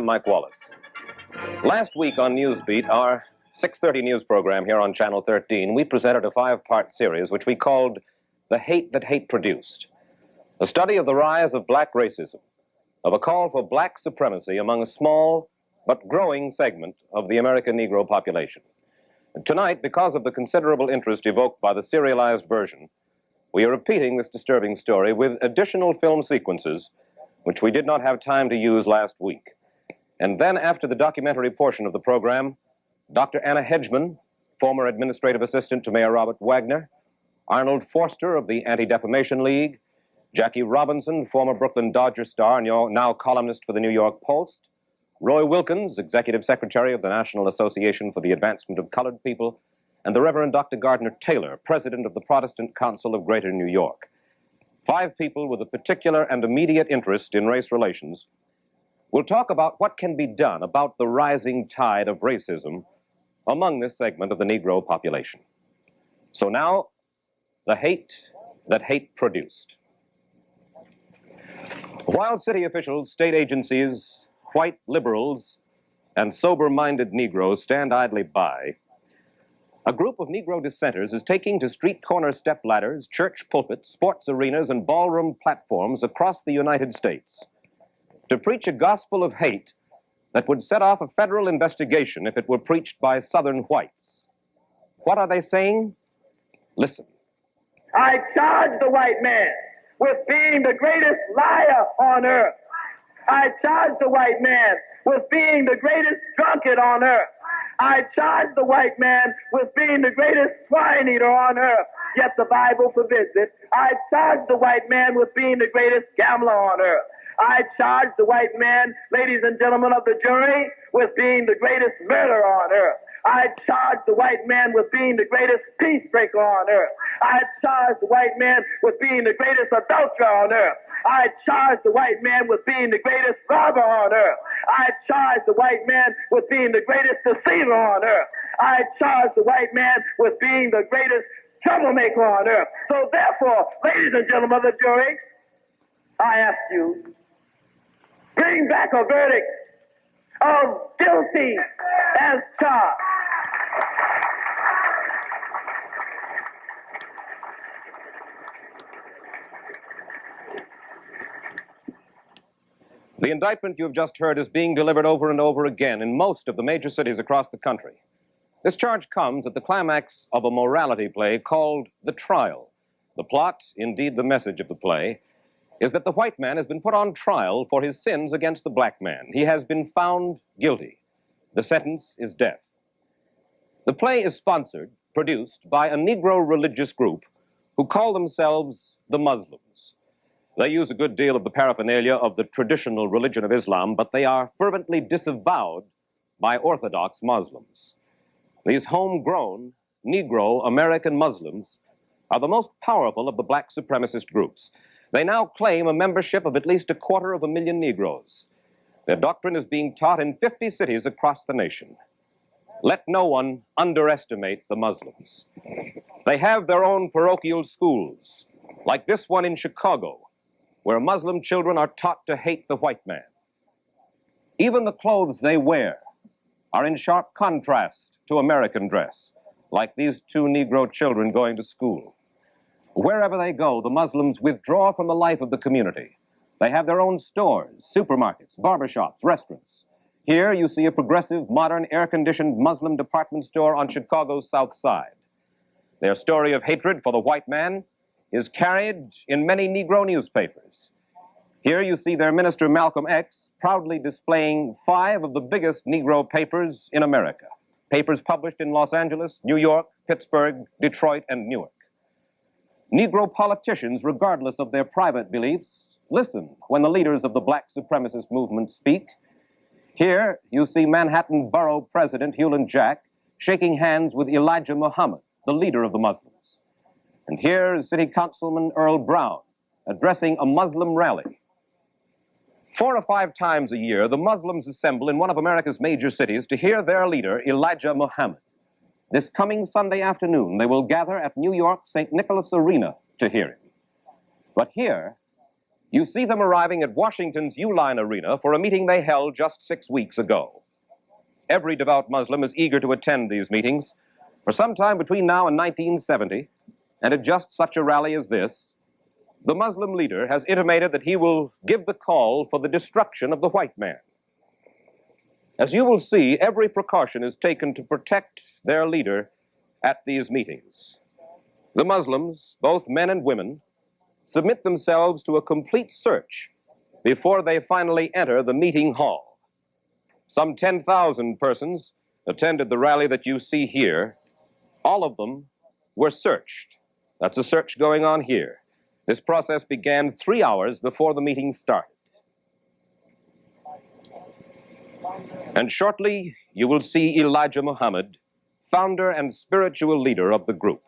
I'm Mike Wallace. Last week on Newsbeat, our 6:30 news program here on Channel 13, we presented a 5-part series which we called The Hate That Hate Produced, a study of the rise of black racism, of a call for black supremacy among a small but growing segment of the American Negro population. And tonight, because of the considerable interest evoked by the serialized version, we are repeating this disturbing story with additional film sequences which we did not have time to use last week. And then, after the documentary portion of the program, Dr. Anna Hedgeman, former administrative assistant to Mayor Robert Wagner, Arnold Forster of the Anti-Defamation League, Jackie Robinson, former Brooklyn Dodger star and now columnist for the New York Post, Roy Wilkins, executive secretary of the National Association for the Advancement of Colored People, and the Reverend Dr. Gardner Taylor, president of the Protestant Council of Greater New York. 5 people with a particular and immediate interest in race relations will talk about what can be done about the rising tide of racism among this segment of the Negro population. So now, the hate that hate produced. While city officials, state agencies, white liberals, and sober-minded Negroes stand idly by, a group of Negro dissenters is taking to street corner stepladders, church pulpits, sports arenas, and ballroom platforms across the United States to preach a gospel of hate that would set off a federal investigation if it were preached by Southern whites. What are they saying? Listen. I charge the white man with being the greatest liar on earth. I charge the white man with being the greatest drunkard on earth. I charge the white man with being the greatest swine eater on earth, yet the Bible forbids it. I charge the white man with being the greatest gambler on earth. I charge the white man, ladies and gentlemen of the jury, with being the greatest murderer on earth. I charge the white man with being the greatest peace breaker on earth. I charge the white man with being the greatest adulterer on earth. I charge the white man with being the greatest robber on earth. I charge the white man with being the greatest deceiver on earth. I charge the white man with being the greatest troublemaker on earth. So therefore, ladies and gentlemen of the jury, I ask you, bring back a verdict of guilty as charged. The indictment you have just heard is being delivered over and over again in most of the major cities across the country. This charge comes at the climax of a morality play called The Trial. The plot, indeed the message of the play, is that the white man has been put on trial for his sins against the black man. He has been found guilty. The sentence is death. The play is sponsored, produced by a Negro religious group who call themselves the Muslims. They use a good deal of the paraphernalia of the traditional religion of Islam, but they are fervently disavowed by Orthodox Muslims. These homegrown Negro American Muslims are the most powerful of the black supremacist groups. They now claim a membership of at least 250,000 Negroes. Their doctrine is being taught in 50 cities across the nation. Let no one underestimate the Muslims. They have their own parochial schools, like this one in Chicago, where Muslim children are taught to hate the white man. Even the clothes they wear are in sharp contrast to American dress, like these 2 Negro children going to school. Wherever they go, the Muslims withdraw from the life of the community. They have their own stores, supermarkets, barbershops, restaurants. Here you see a progressive, modern, air-conditioned Muslim department store on Chicago's South Side. Their story of hatred for the white man is carried in many Negro newspapers. Here you see their minister, Malcolm X, proudly displaying 5 of the biggest Negro papers in America. Papers published in Los Angeles, New York, Pittsburgh, Detroit, and Newark. Negro politicians, regardless of their private beliefs, listen when the leaders of the black supremacist movement speak. Here you see Manhattan Borough President Hewlin Jack shaking hands with Elijah Muhammad, the leader of the Muslims. And here is City Councilman Earl Brown addressing a Muslim rally. 4 or 5 times a year, the Muslims assemble in one of America's major cities to hear their leader, Elijah Muhammad. This coming Sunday afternoon, they will gather at New York's St. Nicholas Arena to hear him. But here, You see them arriving at Washington's Uline Arena for a meeting they held just 6 weeks ago. Every devout Muslim is eager to attend these meetings. For some time between now and 1970, and at just such a rally as this, the Muslim leader has intimated that he will give the call for the destruction of the white man. As you will see, every precaution is taken to protect their leader at these meetings. The Muslims, both men and women, submit themselves to a complete search before they finally enter the meeting hall. Some 10,000 persons attended the rally that you see here. All of them were searched. That's a search going on here. This process began 3 hours before the meeting started. And shortly, you will see Elijah Muhammad, founder and spiritual leader of the group.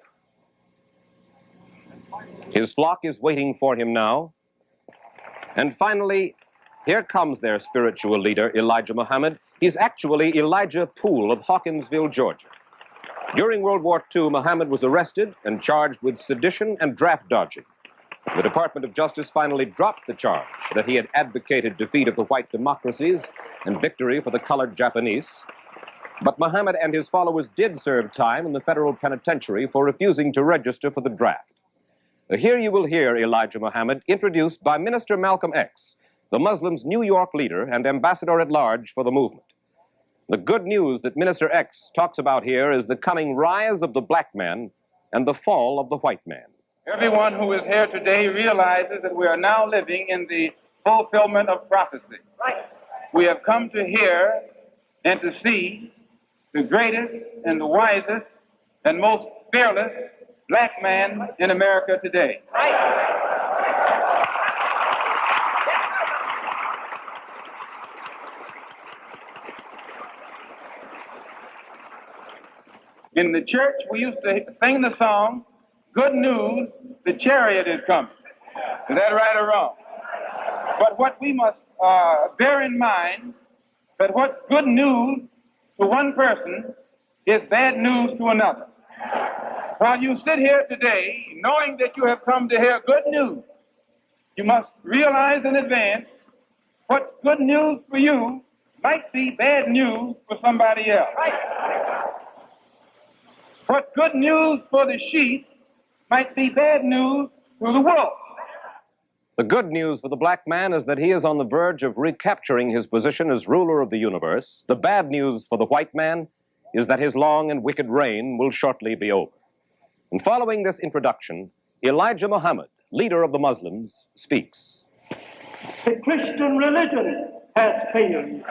His flock is waiting for him now. And finally, here comes their spiritual leader, Elijah Muhammad. He's actually Elijah Poole of Hawkinsville, Georgia. During World War II, Muhammad was arrested and charged with sedition and draft dodging. The Department of Justice finally dropped the charge that he had advocated defeat of the white democracies and victory for the colored Japanese. But Muhammad and his followers did serve time in the federal penitentiary for refusing to register for the draft. Here you will hear Elijah Muhammad introduced by Minister Malcolm X, the Muslims' New York leader and ambassador at large for the movement. The good news that Minister X talks about here is the coming rise of the black man and the fall of the white man. Everyone who is here today realizes that we are now living in the fulfillment of prophecy. Right. We have come to hear and to see the greatest and the wisest and most fearless black man in America today. Right. In the church, we used to sing the song, "Good news, the chariot is coming." Is that right or wrong? But what we must bear in mind, that what's good news to one person is bad news to another. While you sit here today, knowing that you have come to hear good news, you must realize in advance what's good news for you might be bad news for somebody else. Right. What's good news for the sheep might be bad news to the wolf. The good news for the black man is that he is on the verge of recapturing his position as ruler of the universe. The bad news for the white man is that his long and wicked reign will shortly be over. And following this introduction, Elijah Muhammad, leader of the Muslims, speaks. The Christian religion has failed.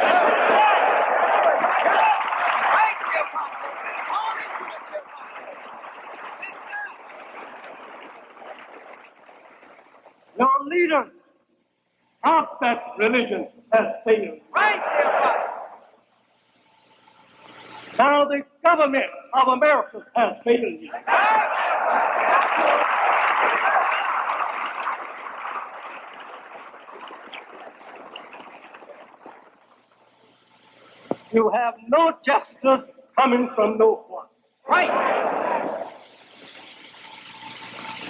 Your leaders of that religion has failed. Right, now the government of America has failed you. You have no justice coming from no one. Right.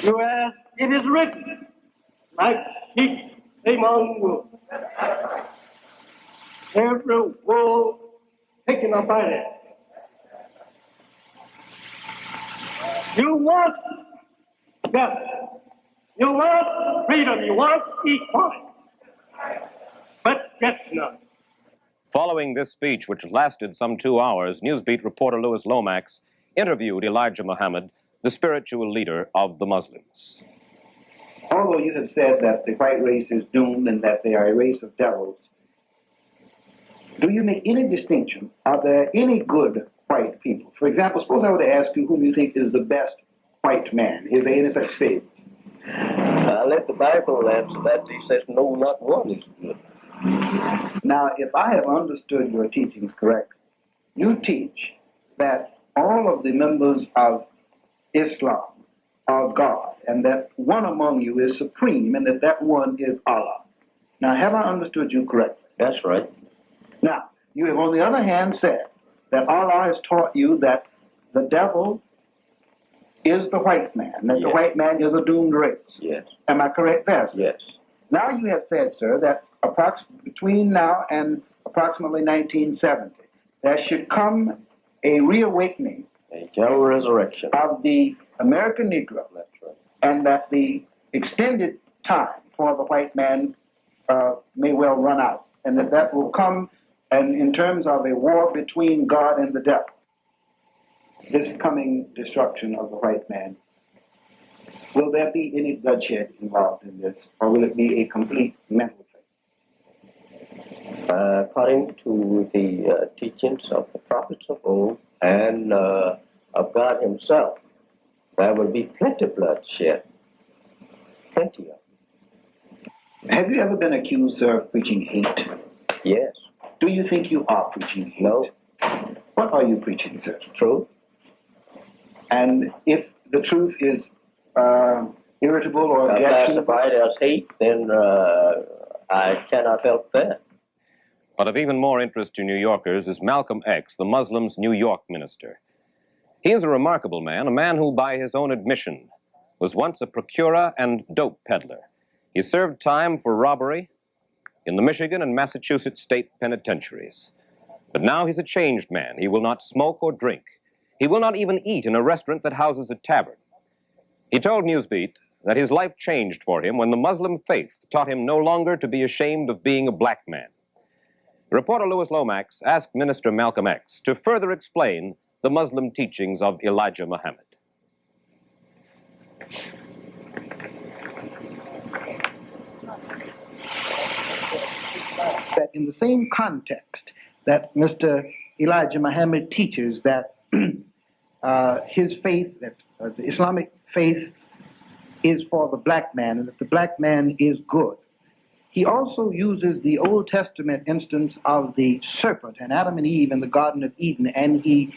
You as it is written, like sheep among wolves. Every wolf taking a bite. You want justice. You want freedom. You want equality. But get none. Following this speech, which lasted some 2 hours, Newsbeat reporter Louis Lomax interviewed Elijah Muhammad, the spiritual leader of the Muslims. Although you have said that the white race is doomed and that they are a race of devils, do you make any distinction? Are there any good white people? For example, suppose I were to ask you whom you think is the best white man. Is there any such thing? I let the Bible answer that. He says, no, not one is good. Now, if I have understood your teachings correctly, you teach that all of the members of Islam are God, and that one among you is supreme, and that one is Allah. Now, have I understood you correctly? That's right. Now, you have on the other hand said that Allah has taught you that the devil is the white man, that Yes. the white man is a doomed race. Yes. Am I correct there? Yes. Now you have said, sir, that between now and approximately 1970, there should come a reawakening, A general resurrection. of the American Negro, That's right. and that the extended time for the white man may well run out, and that will come and in terms of a war between God and the devil. This coming destruction of the white man, will there be any bloodshed involved in this, or will it be a complete mental thing? According to the teachings of the prophets of old and of God himself, there will be plenty of bloodshed. Plenty of it. Have you ever been accused, sir, of preaching hate? Yes. Do you think you are preaching hate? No. What are you preaching, sir? Truth. And if the truth is irritable or objectionable, Classified as hate, then I cannot help that. But of even more interest to New Yorkers is Malcolm X, the Muslims' New York minister. He is a remarkable man, a man who, by his own admission, was once a procurer and dope peddler. He served time for robbery in the Michigan and Massachusetts state penitentiaries. But now he's a changed man. He will not smoke or drink. He will not even eat in a restaurant that houses a tavern. He told Newsbeat that his life changed for him when the Muslim faith taught him no longer to be ashamed of being a black man. Reporter Louis Lomax asked Minister Malcolm X to further explain the Muslim teachings of Elijah Muhammad. that in the same context that Mr. Elijah Muhammad teaches that his faith, that the Islamic faith is for the black man and that the black man is good. He also uses the Old Testament instance of the serpent and Adam and Eve in the Garden of Eden, and he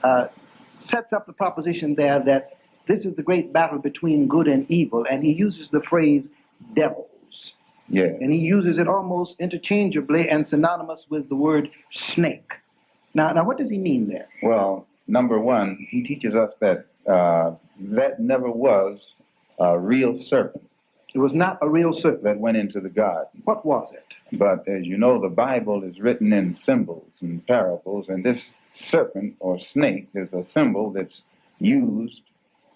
sets up the proposition there that this is the great battle between good and evil, and he uses the phrase devils. Yeah. And he uses it almost interchangeably and synonymous with the word snake. Now what does he mean there? Well, number one, he teaches us that that never was a real serpent. It was not a real serpent. That went into the garden. What was it? But as you know, the Bible is written in symbols and parables, and this serpent or snake is a symbol that's used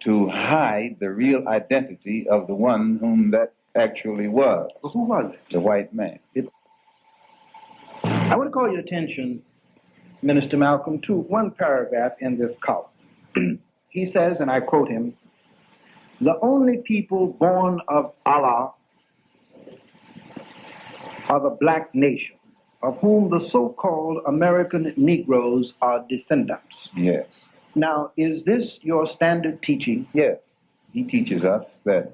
to hide the real identity of the one whom that actually was. Well, who was it? The white man. I want to call your attention, Minister Malcolm, to one paragraph in this column. He says, and I quote him, "The only people born of Allah are the black nation, of whom the so-called American Negroes are descendants." Yes. Now, is this your standard teaching? Yes. He teaches us that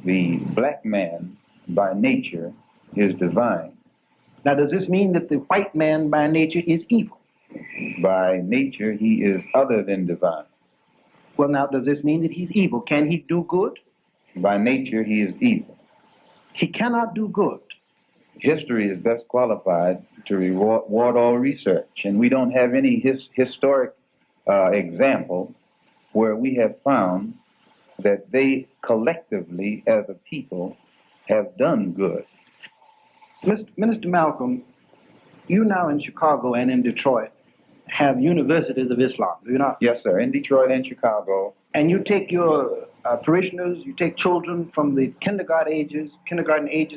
the black man by nature is divine. Now, does this mean that the white man by nature is evil? By nature, he is other than divine. Well, now, does this mean that he's evil? Can he do good? By nature, he is evil. He cannot do good. History is best qualified to reward all research, and we don't have any historic example where we have found that they collectively, as a people, have done good. Minister Malcolm, you now in Chicago and in Detroit have universities of Islam, do you not? Yes, sir, in Detroit and Chicago. And you take your parishioners, you take children from the kindergarten ages,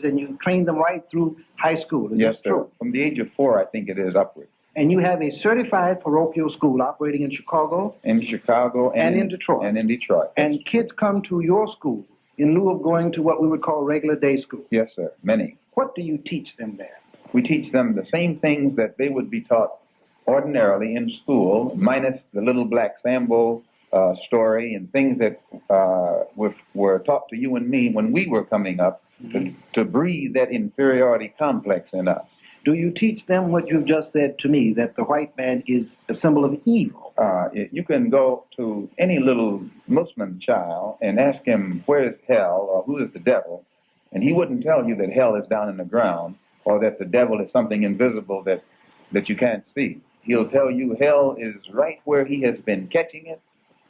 and you train them right through high school. Is Yes, this sir. true? From the age of 4, I think it is, upward. And you have a certified parochial school operating in Chicago? In Chicago and in Detroit. And in Detroit. And kids come to your school in lieu of going to what we would call regular day school? Yes, sir, many. What do you teach them there? We teach them the same things that they would be taught ordinarily in school, minus the little black Sambo story and things that were taught to you and me when we were coming up, to breed that inferiority complex in us. Do you teach them what you've just said to me, that the white man is a symbol of evil? You can go to any little Muslim child and ask him where is hell or who is the devil, and he wouldn't tell you that hell is down in the ground or that the devil is something invisible that you can't see. He'll tell you hell is right where he has been catching it,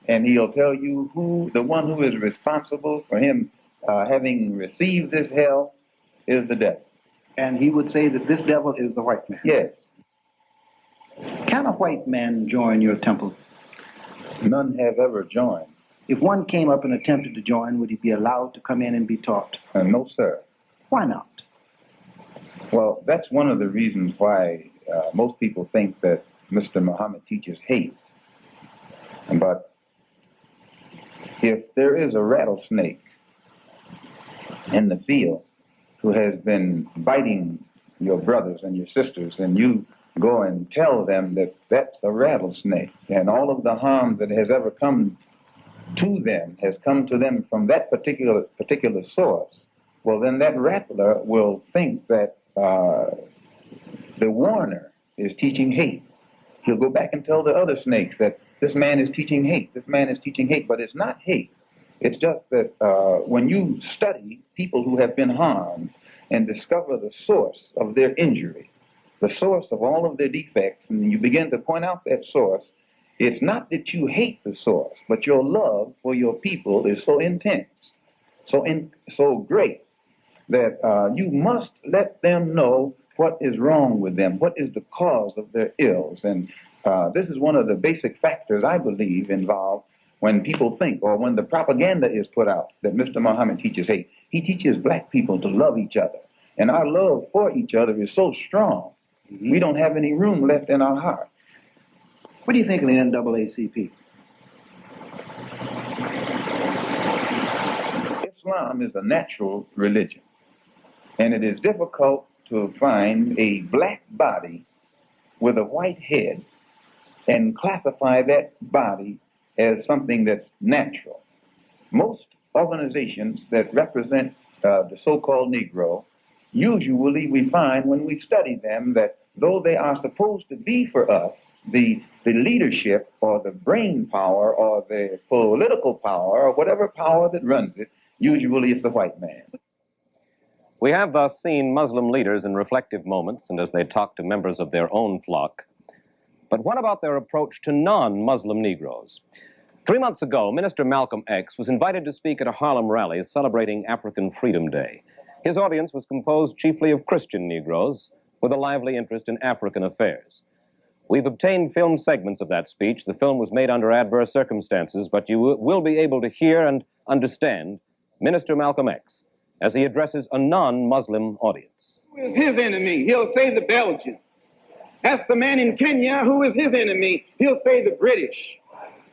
and he'll tell you the one who is responsible for him having received this hell is the devil. And he would say that this devil is the white man. Yes. Can a white man join your temple? None have ever joined. If one came up and attempted to join, would he be allowed to come in and be taught? No, sir. Why not? Well, that's one of the reasons why most people think that Mr. Muhammad teaches hate. But if there is a rattlesnake in the field who has been biting your brothers and your sisters, and you go and tell them that that's a rattlesnake, and all of the harm that has ever come to them has come to them from that particular source, well, then that rattler will think that the warner is teaching hate. He'll go back and tell the other snakes that this man is teaching hate, this man is teaching hate, but it's not hate. It's just that when you study people who have been harmed and discover the source of their injury, the source of all of their defects, and you begin to point out that source, it's not that you hate the source, but your love for your people is so intense, so great, that you must let them know what is wrong with them, what is the cause of their ills. And this is one of the basic factors, I believe, involved when people think, or when the propaganda is put out that Mr. Muhammad teaches hate. He teaches black people to love each other. And our love for each other is so strong, we don't have any room left in our heart. What do you think of the NAACP? Islam is a natural religion, and it is difficult to find a black body with a white head and classify that body as something that's natural. Most organizations that represent the so-called Negro, usually we find when we study them that though they are supposed to be for us the leadership or the brain power or the political power or whatever power that runs it, usually it's the white man. We have thus seen Muslim leaders in reflective moments and as they talk to members of their own flock. But what about their approach to non-Muslim Negroes? 3 months ago, Minister Malcolm X was invited to speak at a Harlem rally celebrating African Freedom Day. His audience was composed chiefly of Christian Negroes with a lively interest in African affairs. We've obtained film segments of that speech. The film was made under adverse circumstances, but you will be able to hear and understand Minister Malcolm X as he addresses a non-Muslim audience. Who is his enemy? He'll say the Belgians. Ask the man in Kenya who is his enemy. He'll say the British.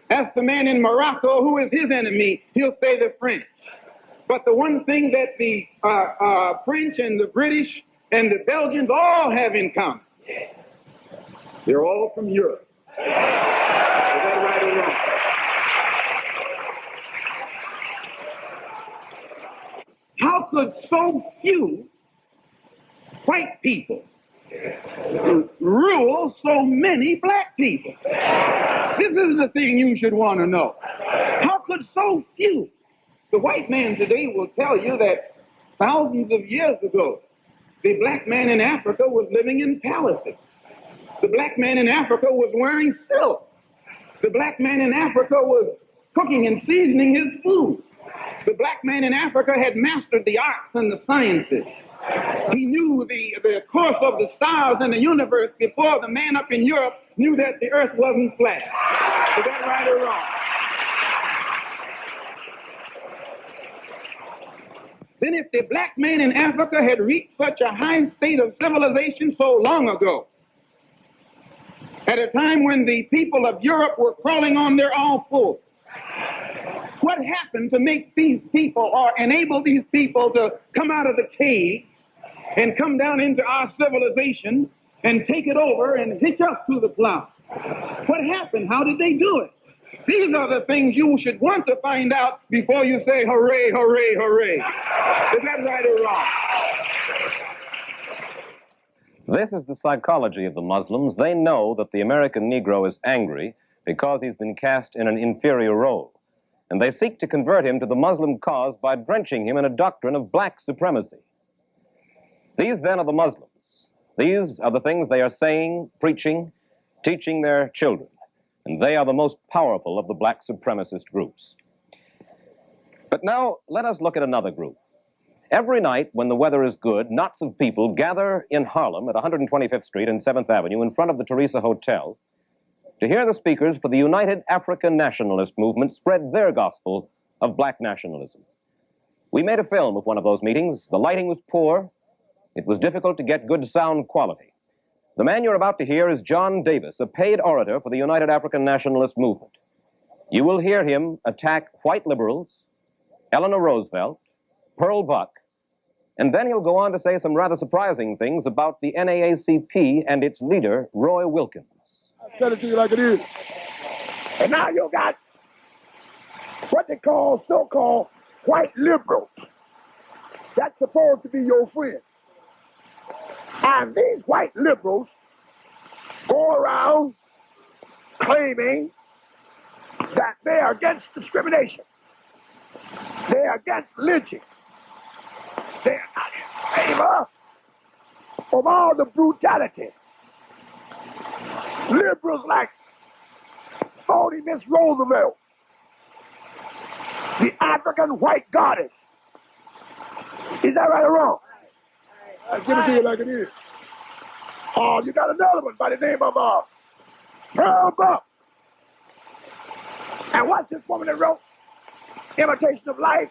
Ask the man in Morocco who is his enemy. He'll say the French. But the one thing that the French and the British and the Belgians all have in common, they're all from Europe. Is that right or wrong? How could so few white people rule so many black people? This is the thing you should want to know. How could so few? The white man today will tell you that thousands of years ago, the black man in Africa was living in palaces. The black man in Africa was wearing silk. The black man in Africa was cooking and seasoning his food. The black man in Africa had mastered the arts and the sciences. He knew the course of the stars in the universe before the man up in Europe knew that the earth wasn't flat. Is that right or wrong? Then if the black man in Africa had reached such a high state of civilization so long ago, at a time when the people of Europe were crawling on their all fours, what happened to make these people or enable these people to come out of the cave and come down into our civilization and take it over and hitch us to the plow? What happened? How did they do it? These are the things you should want to find out before you say hooray, hooray, hooray. Is that right or wrong? This is the psychology of the Muslims. They know that the American Negro is angry because he's been cast in an inferior role. And they seek to convert him to the Muslim cause by drenching him in a doctrine of black supremacy. These, then, are the Muslims. These are the things they are saying, preaching, teaching their children. And they are the most powerful of the black supremacist groups. But now, let us look at another group. Every night when the weather is good, knots of people gather in Harlem at 125th Street and 7th Avenue in front of the Teresa Hotel to hear the speakers for the United African Nationalist Movement spread their gospel of black nationalism. We made a film of one of those meetings. The lighting was poor. It was difficult to get good sound quality. The man you're about to hear is John Davis, a paid orator for the United African Nationalist Movement. You will hear him attack white liberals, Eleanor Roosevelt, Pearl Buck, and then he'll go on to say some rather surprising things about the NAACP and its leader, Roy Wilkins. I'll tell it to you like it is. And now you got what they call so-called white liberals. That's supposed to be your friend. And these white liberals go around claiming that they are against discrimination. They're against lynching. They're not in favor of all the brutality. Liberals like phony Miss Roosevelt, the African white goddess. Is that right or wrong? I'll give it to you like it is. Oh, you got another one by the name of Pearl Buck. And what's this woman that wrote Imitation of Life?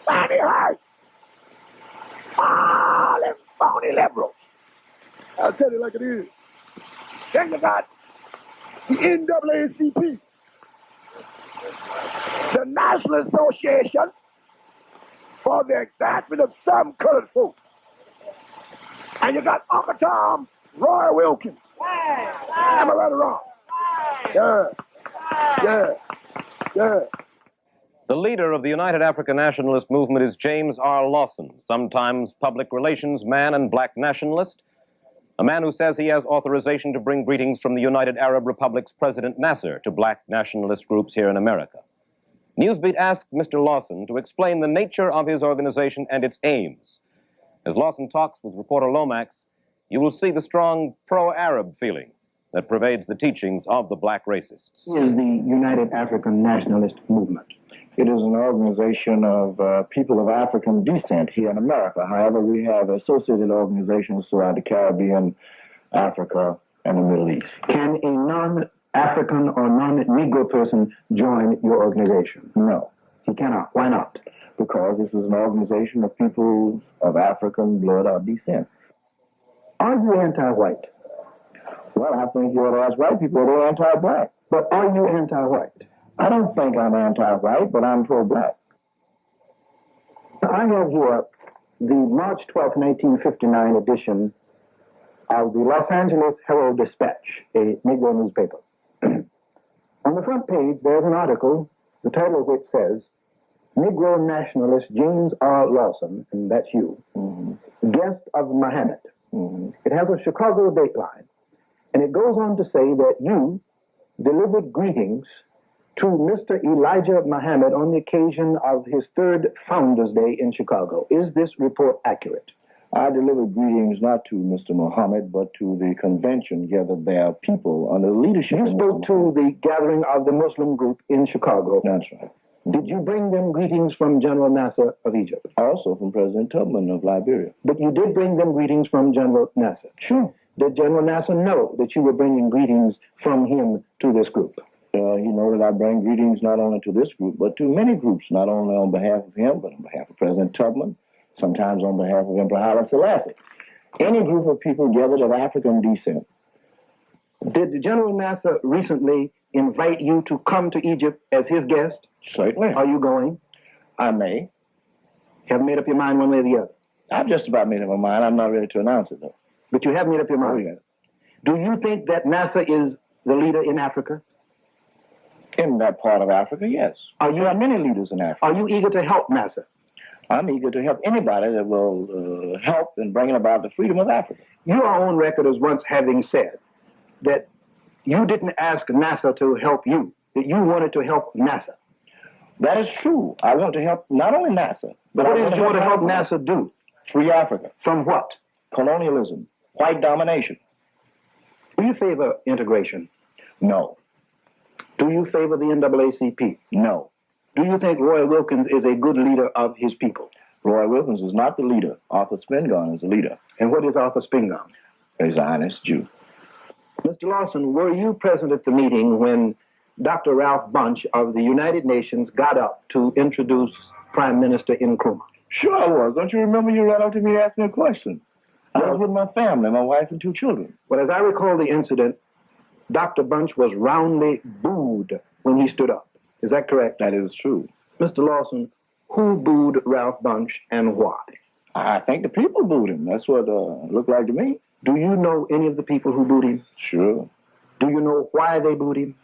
Fanny Hart. All them phony liberals. I'll tell you like it is. Then you got the NAACP, the National Association for the Advancement of Some Colored Folks. And you got Uncle Tom, Roy Wilkins. Am I right or wrong? Yeah. The leader of the United African Nationalist Movement is James R. Lawson, sometimes public relations man and black nationalist, a man who says he has authorization to bring greetings from the United Arab Republic's President Nasser to black nationalist groups here in America. Newsbeat asked Mr. Lawson to explain the nature of his organization and its aims. As Lawson talks with reporter Lomax, you will see the strong pro-Arab feeling that pervades the teachings of the black racists. Is the United African Nationalist Movement. It is an organization of people of African descent here in America. However, we have associated organizations throughout the Caribbean, Africa, and the Middle East. Can a non-African or non-Negro person join your organization? No. He cannot. Why not? Because this is an organization of people of African blood or descent. Are you anti-white? Well, I think you ought to ask white people if they're anti-black. But are you anti-white? I don't think I'm anti-white, but I'm pro-black. I have here the March 12, 1959 edition of the Los Angeles Herald-Dispatch, a Negro newspaper. On the front page, there's an article, the title of which says, Negro nationalist James R. Lawson, and that's you, guest of Muhammad. It has a Chicago dateline, and it goes on to say that you delivered greetings to Mr. Elijah Muhammad on the occasion of his third Founders Day in Chicago. Is this report accurate? I delivered greetings not to Mr. Muhammad, but to the convention gathered there people under the leadership. You spoke to the gathering of the Muslim group in Chicago. That's right. Did you bring them greetings from General Nasser of Egypt? Also from President Tubman of Liberia. But you did bring them greetings from General Nasser? Sure. Did General Nasser know that you were bringing greetings from him to this group? He know that I bring greetings not only to this group, but to many groups, not only on behalf of him, but on behalf of President Tubman, sometimes on behalf of Emperor Haile Selassie. Any group of people gathered of African descent. Did General Nasser recently invite you to come to Egypt as his guest? Certainly. Are you going? I may. Haven't made up your mind one way or the other? I've just about made up my mind. I'm not ready to announce it, though. But you have made up your mind? Oh, yes. Do you think that Nasser is the leader in Africa? In that part of Africa, yes. There are many leaders in Africa. Are you eager to help Nasser? I'm eager to help anybody that will help in bringing about the freedom of Africa. You are on record as once having said that you didn't ask Nasser to help you, that you wanted to help Nasser. That is true. I want to help not only Nasser, but what did you want to help Nasser do? Free Africa. From what? Colonialism. White domination. Do you favor integration? No. Do you favor the NAACP? No. Do you think Roy Wilkins is a good leader of his people? Floyd Wilkins is not the leader. Arthur Spingarn is the leader. And what is Arthur Spingarn? A Zionist Jew. Mr. Lawson, were you present at the meeting when Dr. Ralph Bunche of the United Nations got up to introduce Prime Minister Nkrumah? Sure I was. Don't you remember you ran up to me and asked me a question? I was with my family, my wife and 2 children. Well, as I recall the incident, Dr. Bunche was roundly booed when he stood up. Is that correct? That is true. Mr. Lawson, who booed Ralph Bunche and why? I think the people booed him. That's what it looked like to me. Do you know any of the people who booed him? Sure. Do you know why they booed him?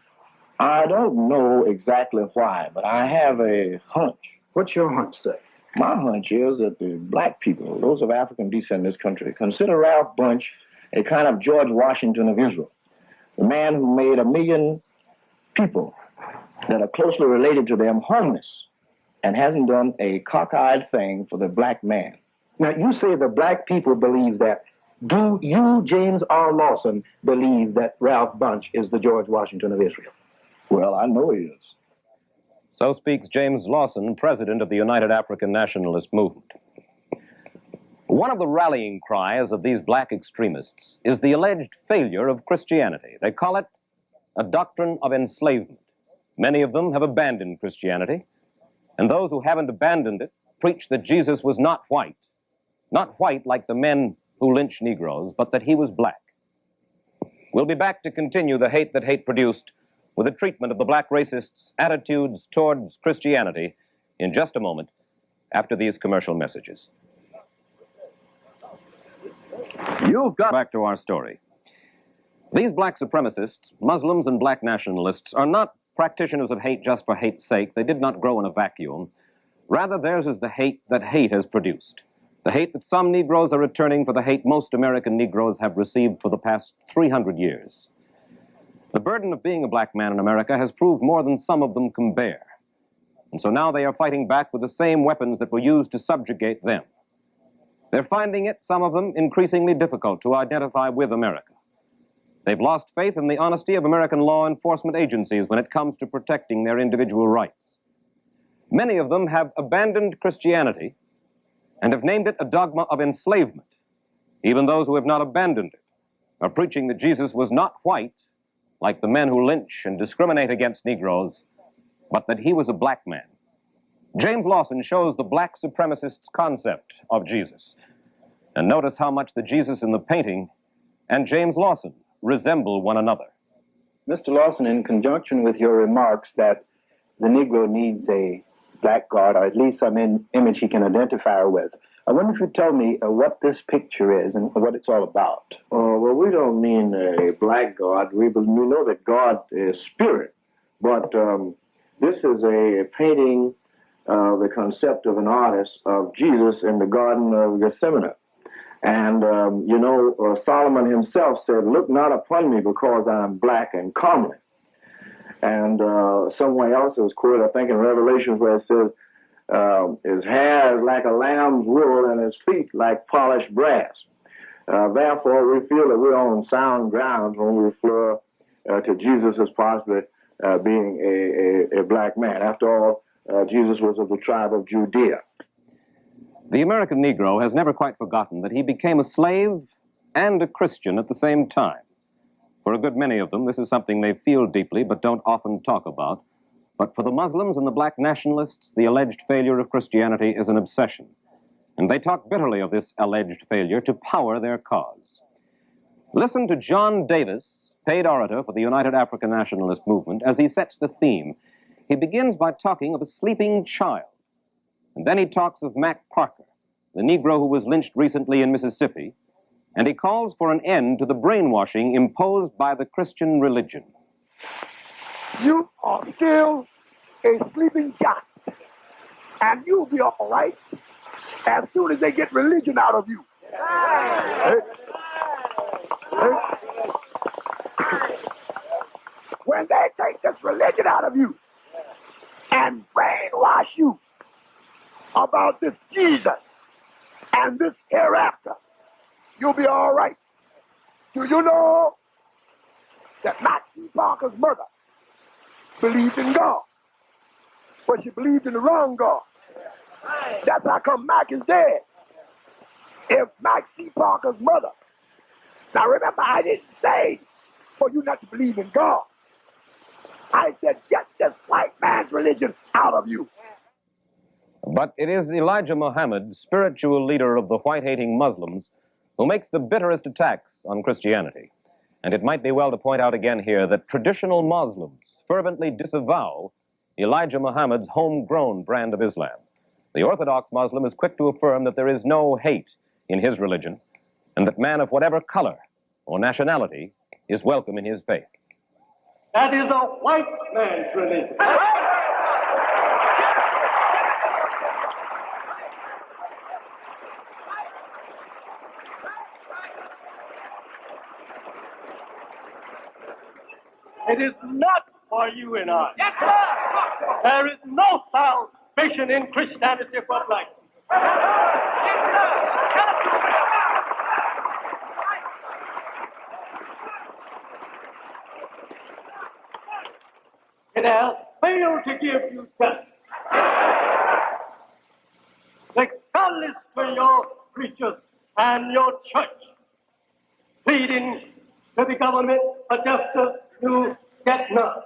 I don't know exactly why, but I have a hunch. What's your hunch, sir? My hunch is that the black people, those of African descent in this country, consider Ralph Bunche a kind of George Washington of Israel, the man who made 1 million people that are closely related to them homeless and hasn't done a cockeyed thing for the black man. Now, you say the black people believe that. Do you, James R. Lawson, believe that Ralph Bunche is the George Washington of Israel? Well, I know he is. So speaks James Lawson, president of the United African Nationalist Movement. One of the rallying cries of these black extremists is the alleged failure of Christianity. They call it a doctrine of enslavement. Many of them have abandoned Christianity, and those who haven't abandoned it preach that Jesus was not white like the men who lynch Negroes, but that he was black. We'll be back to continue the hate that hate produced with a treatment of the black racists' attitudes towards Christianity in just a moment after these commercial messages. You've got back to our story. These black supremacists, Muslims and black nationalists, are not practitioners of hate just for hate's sake. They did not grow in a vacuum. Rather, theirs is the hate that hate has produced. The hate that some Negroes are returning for the hate most American Negroes have received for the past 300 years. The burden of being a black man in America has proved more than some of them can bear. And so now they are fighting back with the same weapons that were used to subjugate them. They're finding it, some of them, increasingly difficult to identify with America. They've lost faith in the honesty of American law enforcement agencies when it comes to protecting their individual rights. Many of them have abandoned Christianity and have named it a dogma of enslavement. Even those who have not abandoned it are preaching that Jesus was not white, like the men who lynch and discriminate against Negroes, but that he was a black man. James Lawson shows the black supremacists' concept of Jesus. And notice how much the Jesus in the painting and James Lawson resemble one another. Mr. Lawson, in conjunction with your remarks that the Negro needs a black God, or at least some image he can identify her with, I wonder if you'd tell me what this picture is and what it's all about. Well, we don't mean a black God. We know that God is spirit. But this is a painting of the concept of an artist of Jesus in the Garden of Gethsemane. And, Solomon himself said, "Look not upon me because I am black and comely." And somewhere else it was quoted, I think in Revelation, where it says, his hair is like a lamb's wool and his feet like polished brass. Therefore, we feel that we're on sound grounds when we refer to Jesus as possibly being a black man. After all, Jesus was of the tribe of Judea. The American Negro has never quite forgotten that he became a slave and a Christian at the same time. For a good many of them, this is something they feel deeply but don't often talk about. But for the Muslims and the black nationalists, the alleged failure of Christianity is an obsession. And they talk bitterly of this alleged failure to power their cause. Listen to John Davis, paid orator for the United African Nationalist Movement, as he sets the theme. He begins by talking of a sleeping child. And then he talks of Mac Parker, the Negro who was lynched recently in Mississippi, and he calls for an end to the brainwashing imposed by the Christian religion. You are still a sleeping child, and you'll be all right as soon as they get religion out of you. When they take this religion out of you and brainwash you about this Jesus and this hereafter, you'll be all right. Do you know that Mac Parker's mother believed in God, but she believed in the wrong God? That's how come Mac is dead. If Mac C. Parker's mother. Now remember, I didn't say for you not to believe in God. I said, get this white man's religion out of you. But it is Elijah Muhammad, spiritual leader of the white-hating Muslims, who makes the bitterest attacks on Christianity. And it might be well to point out again here that traditional Muslims fervently disavow Elijah Muhammad's homegrown brand of Islam. The Orthodox Muslim is quick to affirm that there is no hate in his religion, and that man of whatever color or nationality is welcome in his faith. That is a white man's religion. It is not for you and I. Yes, sir. There is no salvation in Christianity for black people. Yes, sir. It has failed to give you justice. Regardless to your preachers and your church pleading to the government for justice, you get none.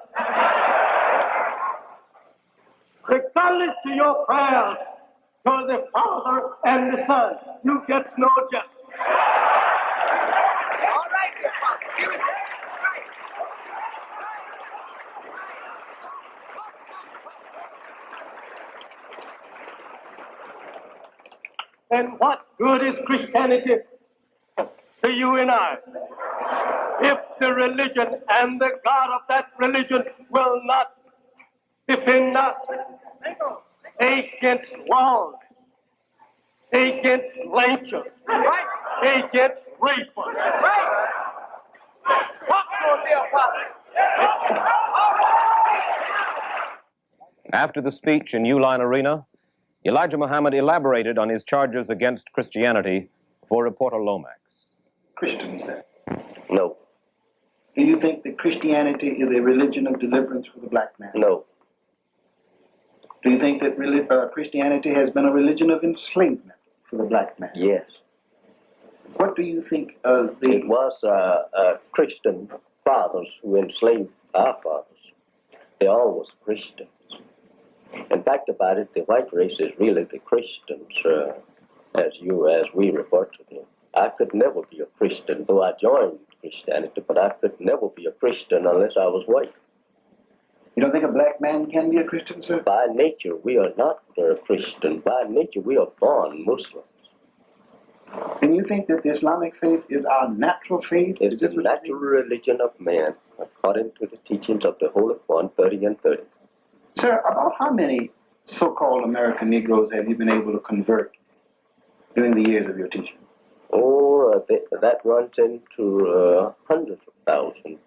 Regardless to your prayers to the Father and the Son, you get no justice. All right, give it. Then what good is Christianity to you and I if the religion and the God of that religion will not defend us against wrong, against lynchers, against rapists? What will be a problem? After the speech in Uline Arena, Elijah Muhammad elaborated on his charges against Christianity for reporter Lomax. Christians, then? No. Do you think that Christianity is a religion of deliverance for the black man? No. Do you think that Christianity has been a religion of enslavement for the black man? Yes. What do you think of the... It was Christian fathers who enslaved our fathers. They all was Christians. In fact about it, the white race is really the Christians, as we refer to them. I could never be a Christian, though I joined Christianity, but I could never be a Christian unless I was white. You don't think a black man can be a Christian, sir? By nature, we are not Christian. By nature, we are born Muslims. And you think that the Islamic faith is our natural faith? It is the natural religion of man, according to the teachings of the Holy Quran 30 and 30. Sir, about how many so-called American Negroes have you been able to convert during the years of your teaching? Oh, that runs into hundreds of thousands.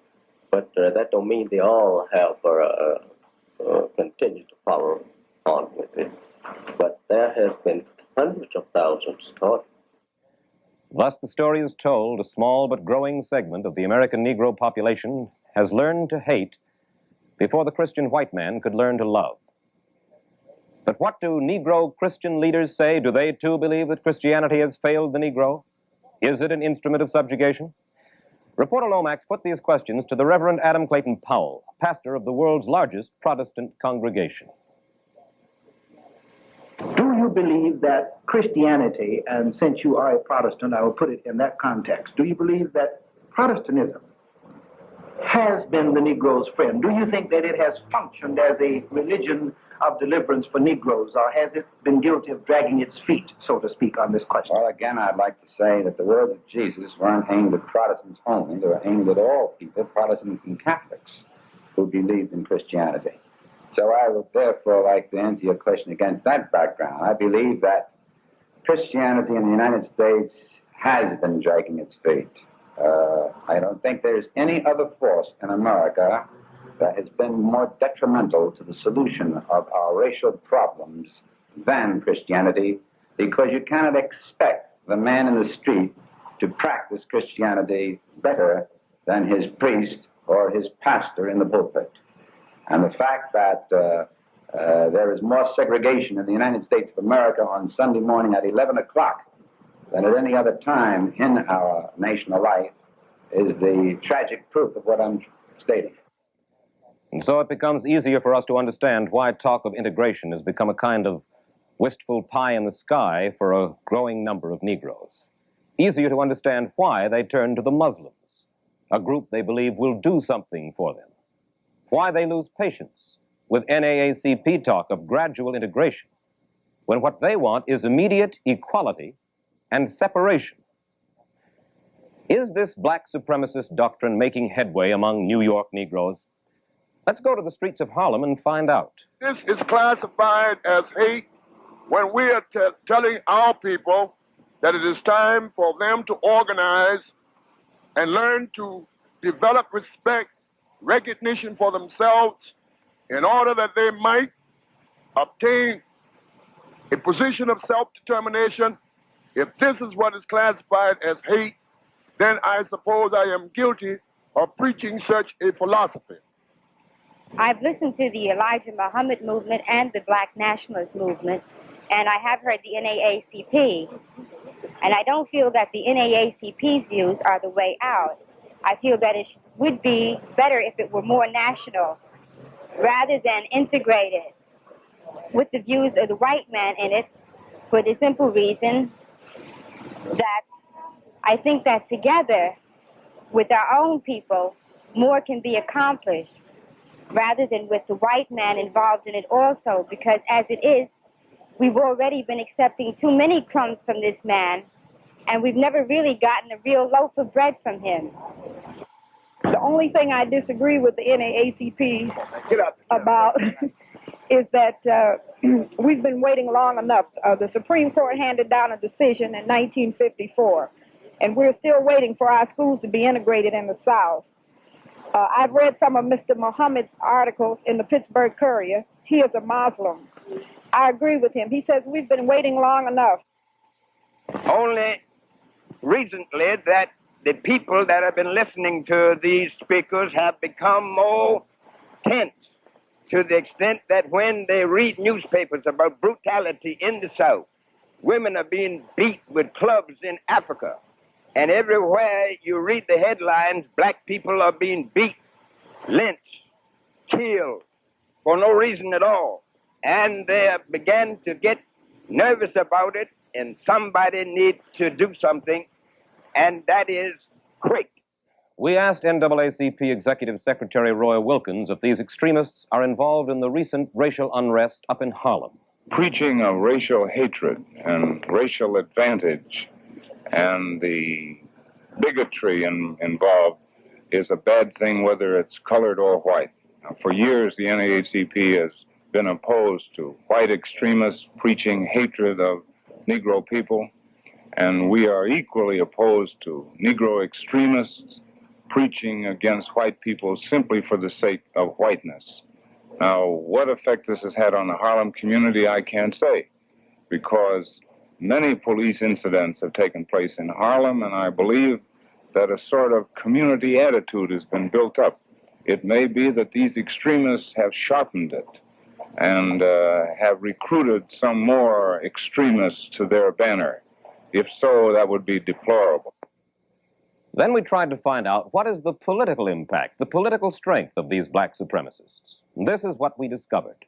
But that don't mean they all have continued to follow on with it. But there has been hundreds of thousands taught. Thus, the story is told, a small but growing segment of the American Negro population has learned to hate before the Christian white man could learn to love. But what do Negro Christian leaders say? Do they too believe that Christianity has failed the Negro? Is it an instrument of subjugation? Reporter Lomax put these questions to the Reverend Adam Clayton Powell, pastor of the world's largest Protestant congregation. Do you believe that Christianity, and since you are a Protestant, I will put it in that context, do you believe that Protestantism has been the Negro's friend? Do you think that it has functioned as a religion of deliverance for Negroes, or has it been guilty of dragging its feet, so to speak, on this question? Well, again, I'd like to say that the words of Jesus weren't aimed at Protestants only. They were aimed at all people, Protestants and Catholics, who believed in Christianity. So I would therefore like to answer your question against that background. I believe that Christianity in the United States has been dragging its feet. I don't think there's any other force in America that has been more detrimental to the solution of our racial problems than Christianity, because you cannot expect the man in the street to practice Christianity better than his priest or his pastor in the pulpit. And the fact that There is more segregation in the United States of America on Sunday morning at 11 o'clock than at any other time in our national life is the tragic proof of what I'm stating. And so it becomes easier for us to understand why talk of integration has become a kind of wistful pie in the sky for a growing number of Negroes. Easier to understand why they turn to the Muslims, a group they believe will do something for them. Why they lose patience with NAACP talk of gradual integration, when what they want is immediate equality and separation. Is this black supremacist doctrine making headway among New York Negroes? Let's go to the streets of Harlem and find out. This is classified as hate when we are telling our people that it is time for them to organize and learn to develop respect, recognition for themselves in order that they might obtain a position of self-determination. If this is what is classified as hate, then I suppose I am guilty of preaching such a philosophy. I've listened to the Elijah Muhammad movement and the Black Nationalist movement, and I have heard the NAACP. And I don't feel that the NAACP's views are the way out. I feel that it would be better if it were more national rather than integrated with the views of the white man in it, for the simple reason that I think that together with our own people, more can be accomplished rather than with the white man involved in it also, because as it is, we've already been accepting too many crumbs from this man, and we've never really gotten a real loaf of bread from him. The only thing I disagree with the NAACP about is that we've been waiting long enough. The Supreme Court handed down a decision in 1954, and we're still waiting for our schools to be integrated in the South. I've read some of Mr. Muhammad's articles in the Pittsburgh Courier. He is a Muslim. I agree with him. He says we've been waiting long enough. Only recently that the people that have been listening to these speakers have become more tense, to the extent that when they read newspapers about brutality in the South, women are being beat with clubs in Africa. And everywhere you read the headlines, black people are being beat, lynched, killed for no reason at all. And they began to get nervous about it, and somebody needs to do something, and that is quick. We asked NAACP Executive Secretary Roy Wilkins if these extremists are involved in the recent racial unrest up in Harlem. Preaching of racial hatred and racial advantage and the bigotry involved is a bad thing, whether it's colored or white. Now, for years, the NAACP has been opposed to white extremists preaching hatred of Negro people, and we are equally opposed to Negro extremists preaching against white people simply for the sake of whiteness. Now, what effect this has had on the Harlem community, I can't say, because many police incidents have taken place in Harlem, and I believe that a sort of community attitude has been built up. It may be that these extremists have sharpened it and have recruited some more extremists to their banner. If so, that would be deplorable. Then we tried to find out what is the political impact, the political strength of these black supremacists. And this is what we discovered.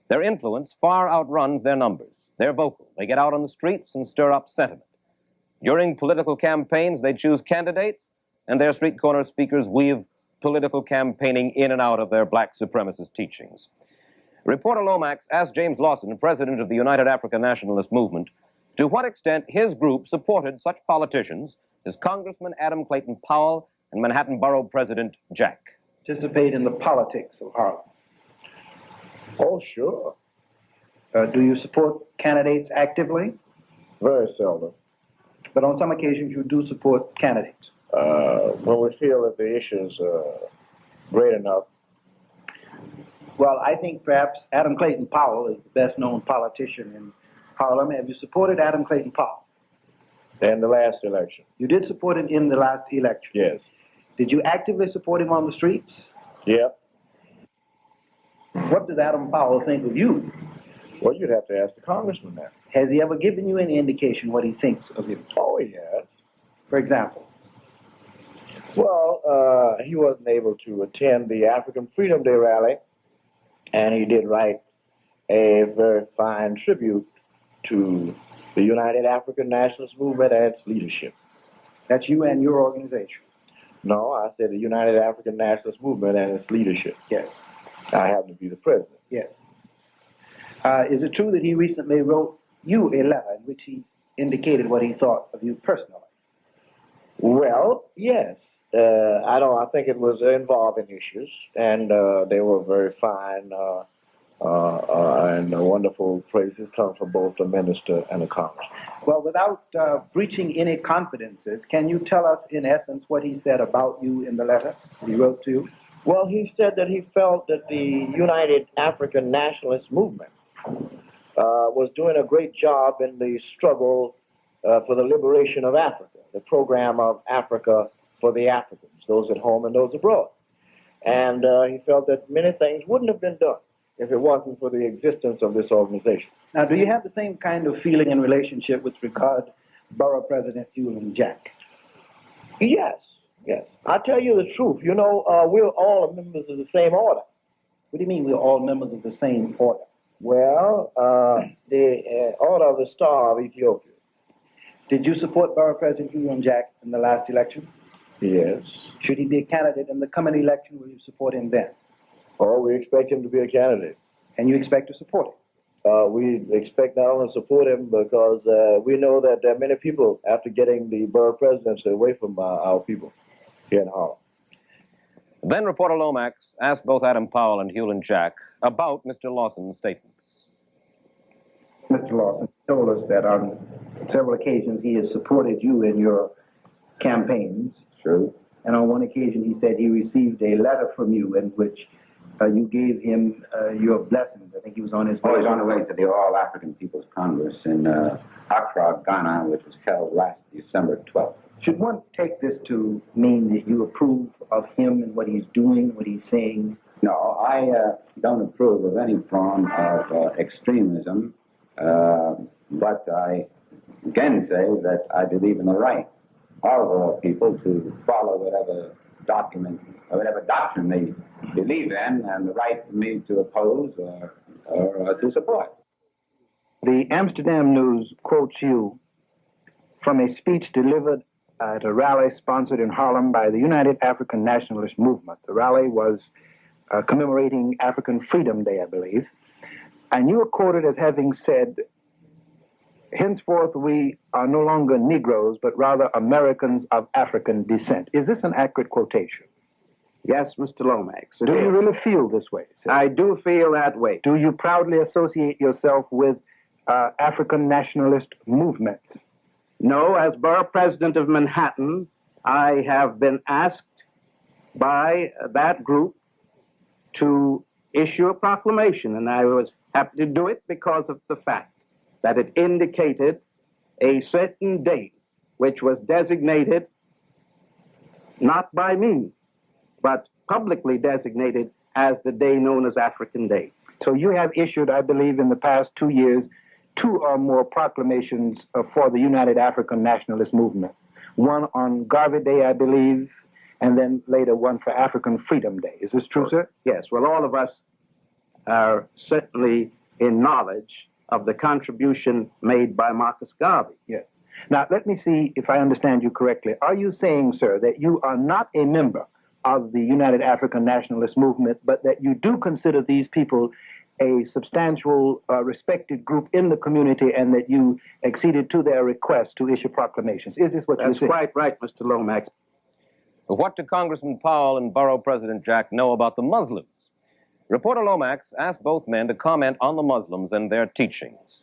Their influence far outruns their numbers. They're vocal. They get out on the streets and stir up sentiment. During political campaigns, they choose candidates, and their street corner speakers weave political campaigning in and out of their black supremacist teachings. Reporter Lomax asked James Lawson, president of the United African Nationalist Movement, to what extent his group supported such politicians as Congressman Adam Clayton Powell and Manhattan Borough President Jack. Participate in the politics of Harlem. Oh, sure. Do you support candidates actively? Very seldom. But on some occasions you do support candidates. When we feel that the issues are great enough. Well, I think perhaps Adam Clayton Powell is the best known politician in Harlem. Have you supported Adam Clayton Powell? In the last election. You did support him in the last election? Yes. Did you actively support him on the streets? Yep. What does Adam Powell think of you? Well, you'd have to ask the congressman that. Has he ever given you any indication what he thinks of you? Oh, he has. For example? Well, he wasn't able to attend the African Freedom Day rally, and he did write a very fine tribute to the United African Nationalist Movement and its leadership. That's you and your organization? No, I said the United African Nationalist Movement and its leadership. Yes. I happen to be the president. Yes. Is it true that he recently wrote you a letter in which he indicated what he thought of you personally? Well, yes. I think it was involving issues, and they were very fine and wonderful praises come from both the minister and the congressman. Well, without breaching any confidences, can you tell us in essence what he said about you in the letter he wrote to you? Well, he said that he felt that the United African Nationalist Movement was doing a great job in the struggle for the liberation of Africa, the program of Africa for the Africans, those at home and those abroad. And he felt that many things wouldn't have been done if it wasn't for the existence of this organization. Now, do you have the same kind of feeling in relationship with regard to Borough President Hewlin Jack? Yes, yes. I'll tell you the truth. You know, we're all members of the same order. What do you mean we're all members of the same order? Well, the Order of the Star of Ethiopia. Did you support Borough President Hewlin Jack in the last election? Yes. Should he be a candidate in the coming election, will you support him then? Oh, we expect him to be a candidate. And you expect to support him? We expect not only to support him because we know that there are many people after getting the borough presidency away from our people here in Harlem. Then reporter Lomax asked both Adam Powell and Hewlin Jack about Mr. Lawson's statements. Mr. Lawson told us that on several occasions he has supported you in your campaigns. True. And on one occasion he said he received a letter from you in which you gave him your blessings. I think he was on his way. Oh, he's on the way to the All African People's Congress in Accra, Ghana, which was held last December 12th. Should one take this to mean that you approve of him and what he's doing, what he's saying? No, I don't approve of any form of extremism, but I can say that I believe in the right of people to follow whatever document or whatever doctrine they believe in, and the right for me to oppose or to support. The Amsterdam News quotes you from a speech delivered at a rally sponsored in Harlem by the United African Nationalist Movement. The rally was commemorating African Freedom Day, I believe. And you are quoted as having said, "Henceforth we are no longer Negroes, but rather Americans of African descent." Is this an accurate quotation? Yes, Mr. Lomax. Do you really feel this way, sir? I do feel that way. Do you proudly associate yourself with African nationalist movements? No, as borough president of Manhattan, I have been asked by that group to issue a proclamation, and I was happy to do it because of the fact that it indicated a certain date which was designated not by me, but publicly designated as the day known as African Day. So you have issued, I believe, in the past 2 years, 2 or more proclamations for the United African Nationalist Movement. One on Garvey Day, I believe, and then later one for African Freedom Day. Is this true, sir? Yes. Well, all of us are certainly in knowledge of the contribution made by Marcus Garvey. Yes. Now, let me see if I understand you correctly. Are you saying, sir, that you are not a member of the United African Nationalist Movement, but that you do consider these people a substantial, respected group in the community, and that you acceded to their request to issue proclamations? Is this what you're saying? That's quite right, Mr. Lomax. What do Congressman Powell and Borough President Jack know about the Muslims? Reporter Lomax asked both men to comment on the Muslims and their teachings.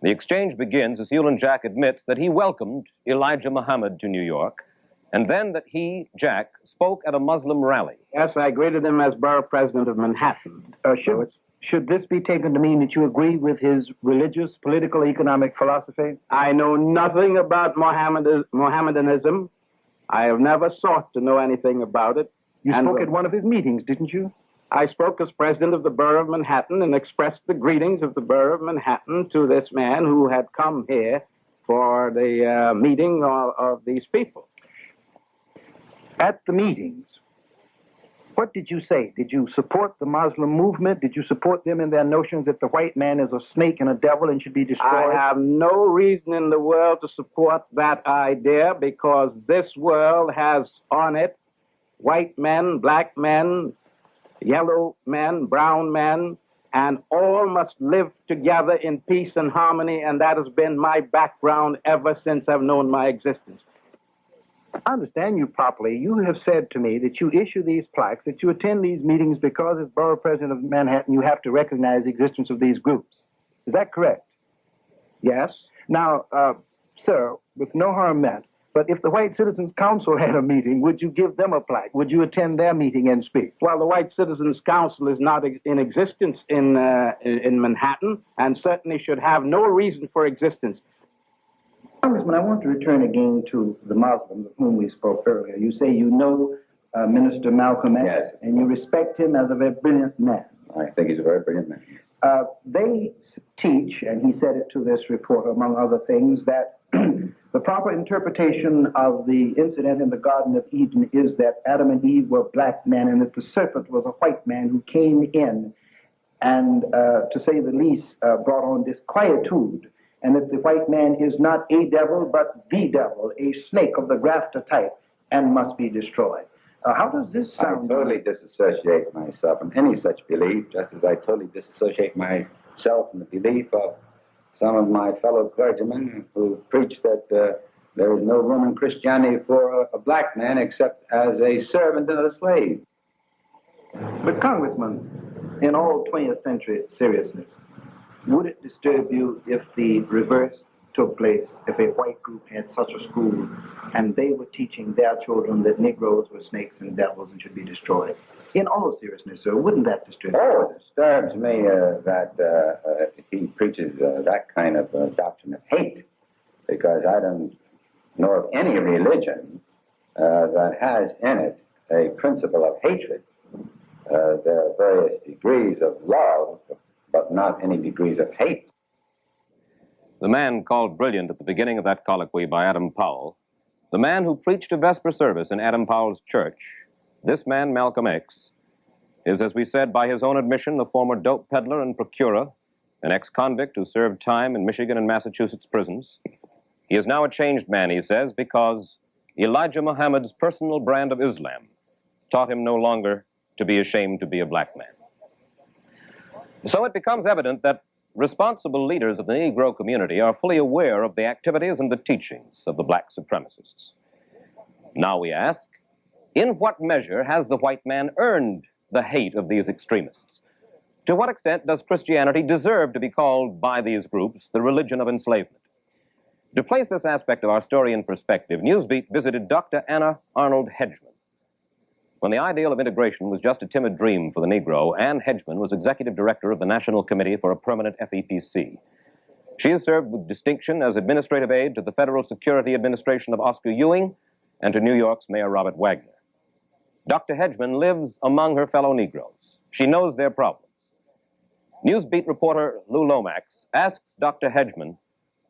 The exchange begins as Hewlin Jack admits that he welcomed Elijah Muhammad to New York, and then that he, Jack, spoke at a Muslim rally. Yes, I greeted him as borough president of Manhattan. Should this be taken to mean that you agree with his religious, political, economic philosophy? I know nothing about Mohammedanism. I have never sought to know anything about it. You spoke at one of his meetings, didn't you? I spoke as president of the borough of Manhattan and expressed the greetings of the borough of Manhattan to this man who had come here for the meeting of these people. At the meetings, what did you say? Did you support the Muslim movement? Did you support them in their notions that the white man is a snake and a devil and should be destroyed? I have no reason in the world to support that idea because this world has on it white men, black men, yellow men, brown men, and all must live together in peace and harmony, and that has been my background ever since I've known my existence. I understand you properly. You have said to me that you issue these plaques, that you attend these meetings because as borough president of Manhattan, you have to recognize the existence of these groups. Is that correct? Yes. Now, sir, with no harm meant, but if the White Citizens Council had a meeting, would you give them a plaque? Would you attend their meeting and speak? Well, the White Citizens Council is not in existence in Manhattan and certainly should have no reason for existence. Congressman, I want to return again to the Muslims of whom we spoke earlier. You say you know Minister Malcolm X, yes, and you respect him as a very brilliant man. I think he's a very brilliant man. They teach, and he said it to this reporter, among other things, that the proper interpretation of the incident in the Garden of Eden is that Adam and Eve were black men and that the serpent was a white man who came in and, to say the least, brought on disquietude, and that the white man is not a devil, but the devil, a snake of the grafter type, and must be destroyed. How does this sound? I totally disassociate myself from any such belief, just as I totally disassociate myself from the belief of some of my fellow clergymen who preach that there is no room in Christianity for a black man except as a servant and a slave. But, Congressman, in all 20th century seriousness, would it disturb you if the reverse took place, if a white group had such a school and they were teaching their children that Negroes were snakes and devils and should be destroyed? In all seriousness, sir, wouldn't that disturb you? Oh, it disturbs me that he preaches that kind of doctrine of hate, because I don't know of any religion that has in it a principle of hatred. There are various degrees of love, but not any degrees of hate. The man called brilliant at the beginning of that colloquy by Adam Powell, the man who preached a vesper service in Adam Powell's church, this man, Malcolm X, is, as we said, by his own admission, a former dope peddler and procurer, an ex-convict who served time in Michigan and Massachusetts prisons. He is now a changed man, he says, because Elijah Muhammad's personal brand of Islam taught him no longer to be ashamed to be a black man. So it becomes evident that responsible leaders of the Negro community are fully aware of the activities and the teachings of the black supremacists. Now we ask, in what measure has the white man earned the hate of these extremists? To what extent does Christianity deserve to be called by these groups the religion of enslavement? To place this aspect of our story in perspective, Newsbeat visited Dr. Anna Arnold Hedgeman. When the ideal of integration was just a timid dream for the Negro, Ann Hedgeman was executive director of the National Committee for a Permanent FEPC. She has served with distinction as administrative aide to the Federal Security Administration of Oscar Ewing and to New York's Mayor Robert Wagner. Dr. Hedgeman lives among her fellow Negroes. She knows their problems. Newsbeat reporter Lou Lomax asks Dr. Hedgeman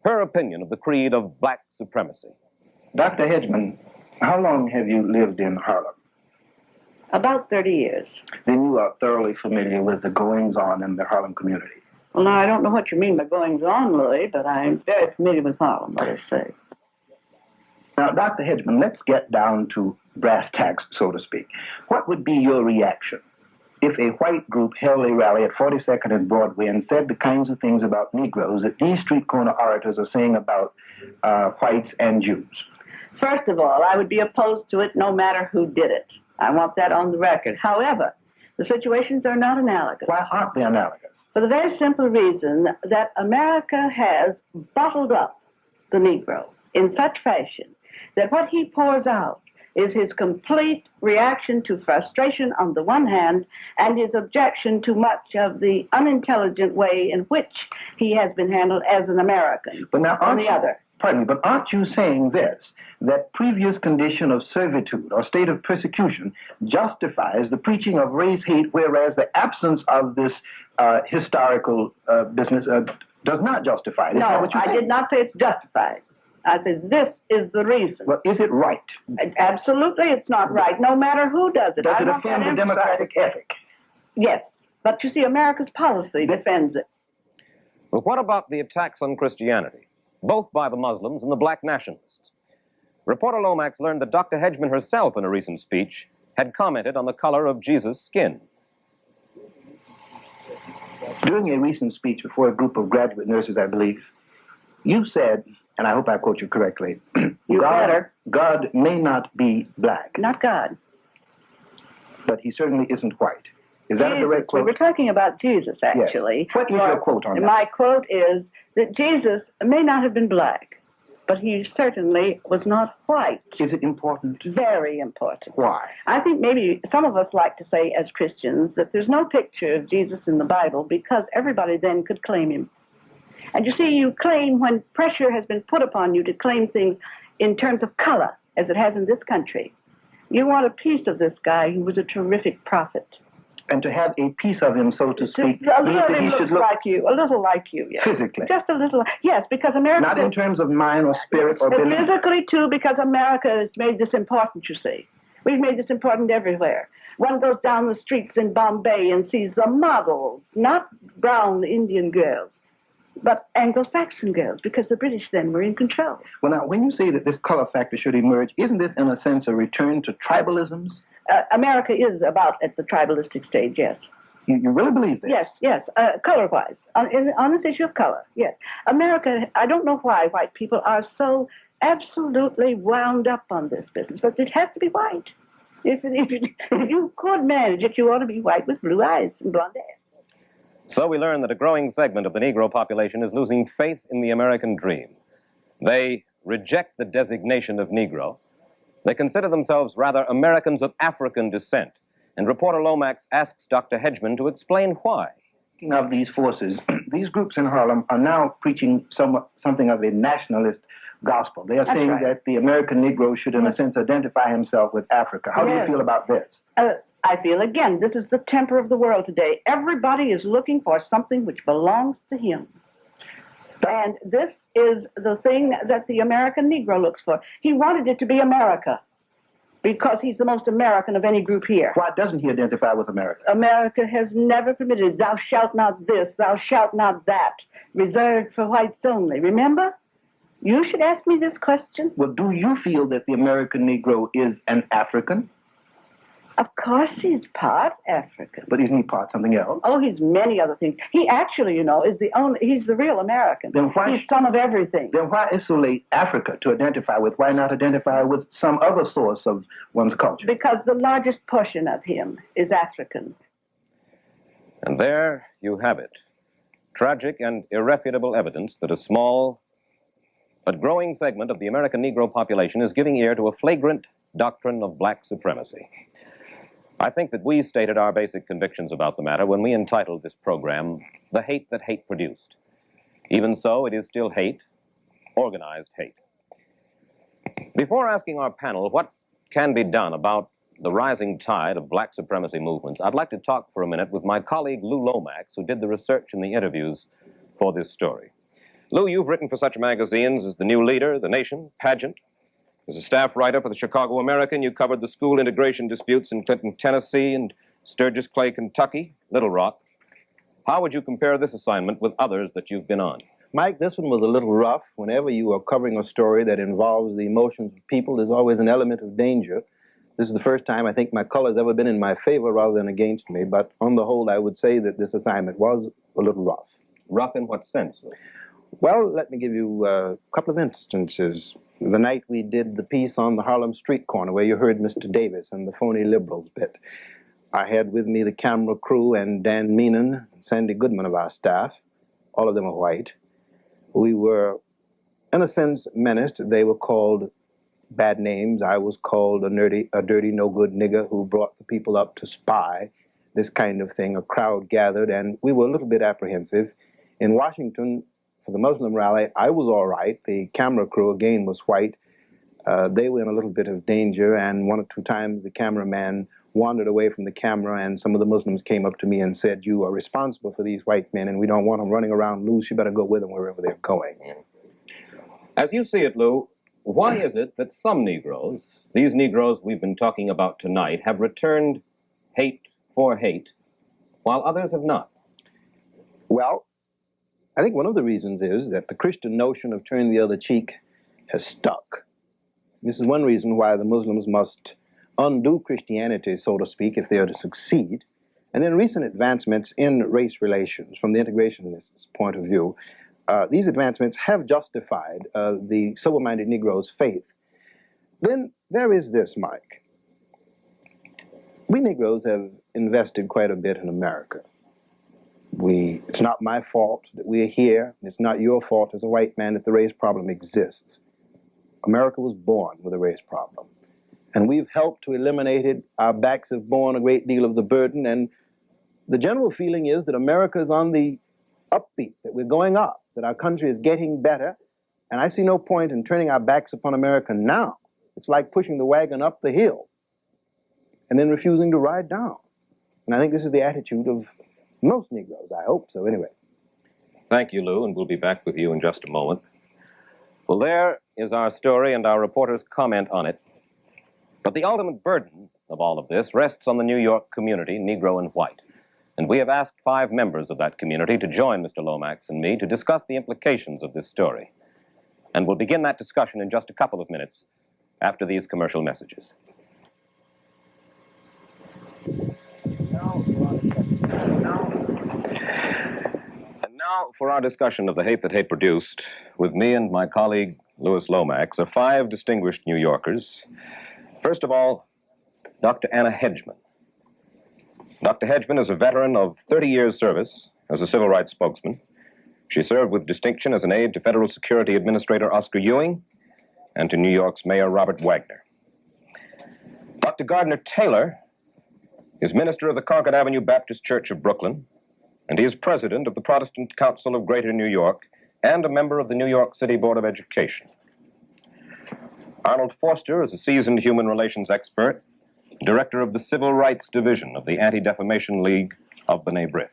her opinion of the creed of black supremacy. Dr. Hedgeman, how long have you lived in Harlem? About 30 years. Then you are thoroughly familiar with the goings-on in the Harlem community. Well, now, I don't know what you mean by goings-on, Louis, but I'm very familiar with Harlem, let us say. Now, Dr. Hedgeman, let's get down to brass tacks, so to speak. What would be your reaction if a white group held a rally at 42nd and Broadway and said the kinds of things about Negroes that these street corner orators are saying about whites and Jews? First of all, I would be opposed to it no matter who did it. I want that on the record. However, the situations are not analogous. Why aren't they analogous? For the very simple reason that America has bottled up the Negro in such fashion that what he pours out is his complete reaction to frustration on the one hand and his objection to much of the unintelligent way in which he has been handled as an American but now, on the other. pardon me, but aren't you saying this, that previous condition of servitude or state of persecution justifies the preaching of race hate, whereas the absence of this historical business does not justify it? Is that what you I did not say it's justified. I said this is the reason. Well, is it right? Absolutely, it's not right, no matter who does it. Does it offend the democratic ethic? Yes, but you see, America's policy defends it. But what about the attacks on Christianity, both by the Muslims and the black nationalists? Reporter Lomax learned that Dr. Hedgeman herself, in a recent speech, had commented on the color of Jesus' skin. During a recent speech before a group of graduate nurses, I believe, you said, and I hope I quote you correctly, God may not be black. Not God. But he certainly isn't white. Is that a direct quote? We're talking about Jesus, actually. Yes. What is your quote on that? My quote is that Jesus may not have been black, but he certainly was not white. Is it important? Very important. Why? I think maybe some of us like to say as Christians that there's no picture of Jesus in the Bible because everybody then could claim him. And you see, you claim when pressure has been put upon you to claim things in terms of color, as it has in this country. You want a piece of this guy who was a terrific prophet. And to have a piece of him, so to speak, a means that he should look like you, a little like you, yes. Physically. Just a little, yes, because America... Not in terms of mind or spirit or belief. Physically, too, because America has made this important, you see. We've made this important everywhere. One goes down the streets in Bombay and sees the models, not brown Indian girls, but Anglo-Saxon girls, because the British then were in control. Well, now, when you say that this color factor should emerge, isn't this, in a sense, a return to tribalisms? America is about at the tribalistic stage, yes. You really believe this? Yes, color-wise. On this issue of color, yes. America, I don't know why white people are so absolutely wound up on this business, but it has to be white. If you could manage it, you ought to be white with blue eyes and blonde hair. So we learn that a growing segment of the Negro population is losing faith in the American dream. They reject the designation of Negro. They consider themselves rather Americans of African descent. And reporter Lomax asks Dr. Hedgeman to explain why. Speaking of these forces, these groups in Harlem are now preaching something of a nationalist gospel. They are saying that the American Negro should, in a sense, identify himself with Africa. How do you feel about this? I feel, again, this is the temper of the world today. Everybody is looking for something which belongs to him. And this is the thing that the American Negro looks for. He wanted it to be America because he's the most American of any group here. Why doesn't he identify with America? America has never permitted, thou shalt not this, thou shalt not that, reserved for whites only. Remember? You should ask me this question. Well, do you feel that the American Negro is an African? Of course he's part African. But isn't he part something else? Oh, he's many other things. He actually, is he's the real American. Then why, he's some of everything. Then why isolate Africa to identify with? Why not identify with some other source of one's culture? Because the largest portion of him is African. And there you have it. Tragic and irrefutable evidence that a small but growing segment of the American Negro population is giving ear to a flagrant doctrine of black supremacy. I think that we stated our basic convictions about the matter when we entitled this program, The Hate That Hate Produced. Even so, it is still hate, organized hate. Before asking our panel what can be done about the rising tide of black supremacy movements, I'd like to talk for a minute with my colleague Lou Lomax, who did the research and the interviews for this story. Lou, you've written for such magazines as The New Leader, The Nation, Pageant. As a staff writer for the Chicago American, you covered the school integration disputes in Clinton, Tennessee, and Sturgis Clay, Kentucky, Little Rock. How would you compare this assignment with others that you've been on? Mike, this one was a little rough. Whenever you are covering a story that involves the emotions of people, there's always an element of danger. This is the first time I think my color has ever been in my favor rather than against me, but on the whole, I would say that this assignment was a little rough. Rough in what sense, Lou? Well, let me give you a couple of instances. The night we did the piece on the Harlem street corner where you heard Mr. Davis and the phony liberals bit, I had with me the camera crew and Dan Meenan, Sandy Goodman of our staff. All of them are white. We were, in a sense, menaced. They were called bad names. I was called a dirty, no-good nigger who brought the people up to spy, this kind of thing. A crowd gathered, and we were a little bit apprehensive. In Washington, for the Muslim rally, I was all right. The camera crew, again, was white. They were in a little bit of danger, and one or two times the cameraman wandered away from the camera, and some of the Muslims came up to me and said, "You are responsible for these white men, and we don't want them running around loose. You better go with them wherever they're going." As you see it, Lou, why is it that some Negroes, these Negroes we've been talking about tonight, have returned hate for hate, while others have not? Well, I think one of the reasons is that the Christian notion of turning the other cheek has stuck. This is one reason why the Muslims must undo Christianity, so to speak, if they are to succeed. And then recent advancements in race relations, from the integrationist point of view, these advancements have justified the sober-minded Negro's faith. Then there is this, Mike. We Negroes have invested quite a bit in America. It's not my fault that we're here. It's not your fault as a white man that the race problem exists. America was born with a race problem. And we've helped to eliminate it. Our backs have borne a great deal of the burden. And the general feeling is that America is on the upbeat, that we're going up, that our country is getting better. And I see no point in turning our backs upon America now. It's like pushing the wagon up the hill and then refusing to ride down. And I think this is the attitude of most Negroes. I hope so, anyway. Thank you, Lou, and we'll be back with you in just a moment. Well, there is our story and our reporter's comment on it. But the ultimate burden of all of this rests on the New York community, Negro and white. And we have asked 5 members of that community to join Mr. Lomax and me to discuss the implications of this story. And we'll begin that discussion in just a couple of minutes after these commercial messages. And now for our discussion of the hate that hate produced, with me and my colleague Louis Lomax, are 5 distinguished New Yorkers. First of all, Dr. Anna Hedgeman. Dr. Hedgeman is a veteran of 30 years' service as a civil rights spokesman. She served with distinction as an aide to Federal Security Administrator Oscar Ewing and to New York's Mayor Robert Wagner. Dr. Gardner Taylor is minister of the Concord Avenue Baptist Church of Brooklyn, and he is president of the Protestant Council of Greater New York and a member of the New York City Board of Education. Arnold Forster is a seasoned human relations expert, director of the Civil Rights Division of the Anti-Defamation League of B'nai B'rith.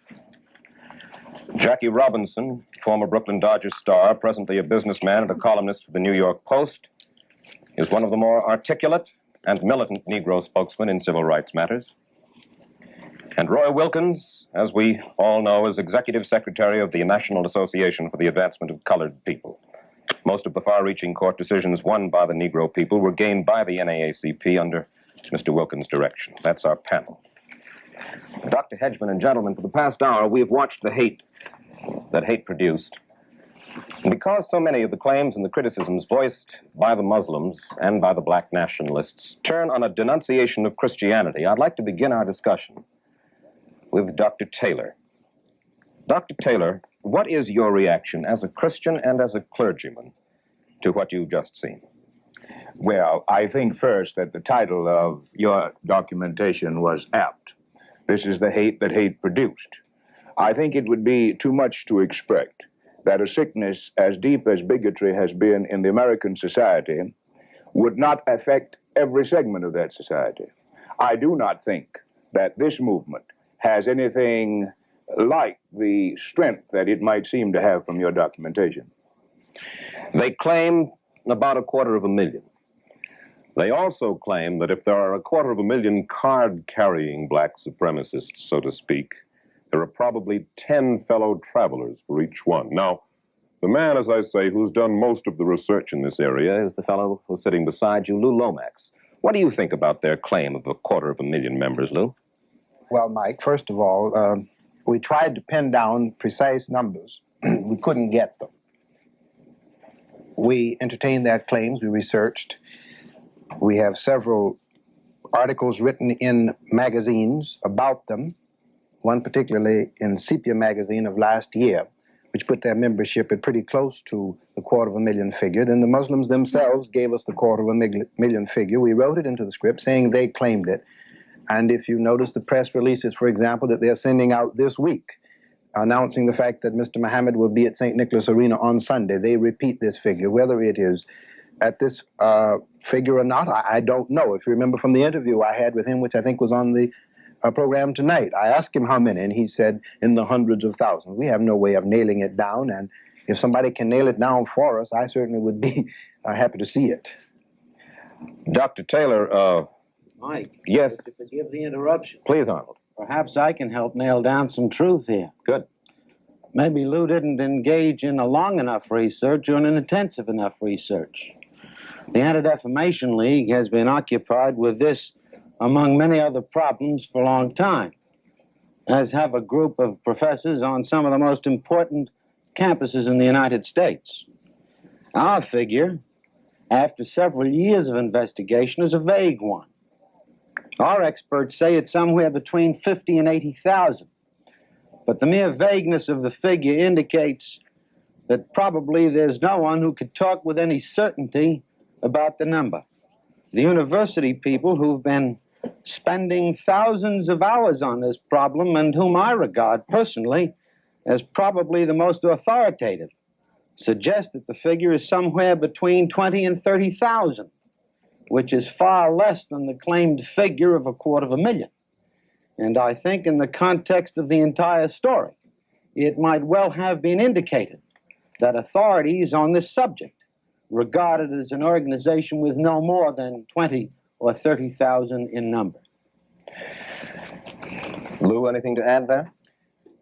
Jackie Robinson, former Brooklyn Dodgers star, presently a businessman and a columnist for the New York Post, is one of the more articulate and militant Negro spokesmen in civil rights matters. And Roy Wilkins, as we all know, is executive secretary of the National Association for the Advancement of Colored People. Most of the far-reaching court decisions won by the Negro people were gained by the NAACP under Mr. Wilkins' direction. That's our panel. Dr. Hedgeman and gentlemen, for the past hour, we have watched the hate that hate produced. And because so many of the claims and the criticisms voiced by the Muslims and by the black nationalists turn on a denunciation of Christianity, I'd like to begin our discussion with Dr. Taylor. Dr. Taylor, what is your reaction as a Christian and as a clergyman to what you've just seen? Well, I think first that the title of your documentation was apt. This is the hate that hate produced. I think it would be too much to expect that a sickness as deep as bigotry has been in the American society would not affect every segment of that society. I do not think that this movement has anything like the strength that it might seem to have from your documentation. They claim about 250,000. They also claim that if there are 250,000 card-carrying black supremacists, so to speak, there are probably 10 fellow travelers for each one. Now, the man, as I say, who's done most of the research in this area is the fellow who's sitting beside you, Lou Lomax. What do you think about their claim of 250,000 members, Lou? Well, Mike, first of all, we tried to pin down precise numbers. We couldn't get them. We entertained their claims. We researched. We have several articles written in magazines about them, one particularly in Sepia magazine of last year, which put their membership at pretty close to the 250,000 figure. Then the Muslims themselves gave us the 250,000 figure. We wrote it into the script saying they claimed it. And if you notice the press releases, for example, that they're sending out this week, announcing the fact that Mr. Muhammad will be at St. Nicholas Arena on Sunday. They repeat this figure. Whether it is at this figure or not, I don't know. If you remember from the interview I had with him, which I think was on the program tonight, I asked him how many, and he said in the hundreds of thousands. We have no way of nailing it down, and if somebody can nail it down for us, I certainly would be happy to see it. Dr. Taylor, Mike. Yes. Would you forgive the interruption? Please, Arnold. Perhaps I can help nail down some truth here. Good. Maybe Lou didn't engage in a long enough research or in an intensive enough research. The Anti-Defamation League has been occupied with this, among many other problems, for a long time, as have a group of professors on some of the most important campuses in the United States. Our figure, after several years of investigation, is a vague one. Our experts say it's somewhere between 50 and 80,000. But the mere vagueness of the figure indicates that probably there's no one who could talk with any certainty about the number. The university people who've been spending thousands of hours on this problem, and whom I regard personally as probably the most authoritative, suggest that the figure is somewhere between 20 and 30,000, which is far less than the claimed figure of 250,000. And I think in the context of the entire story, it might well have been indicated that authorities on this subject regard it as an organization with no more than 20 or 30,000 in number. Lou, anything to add there?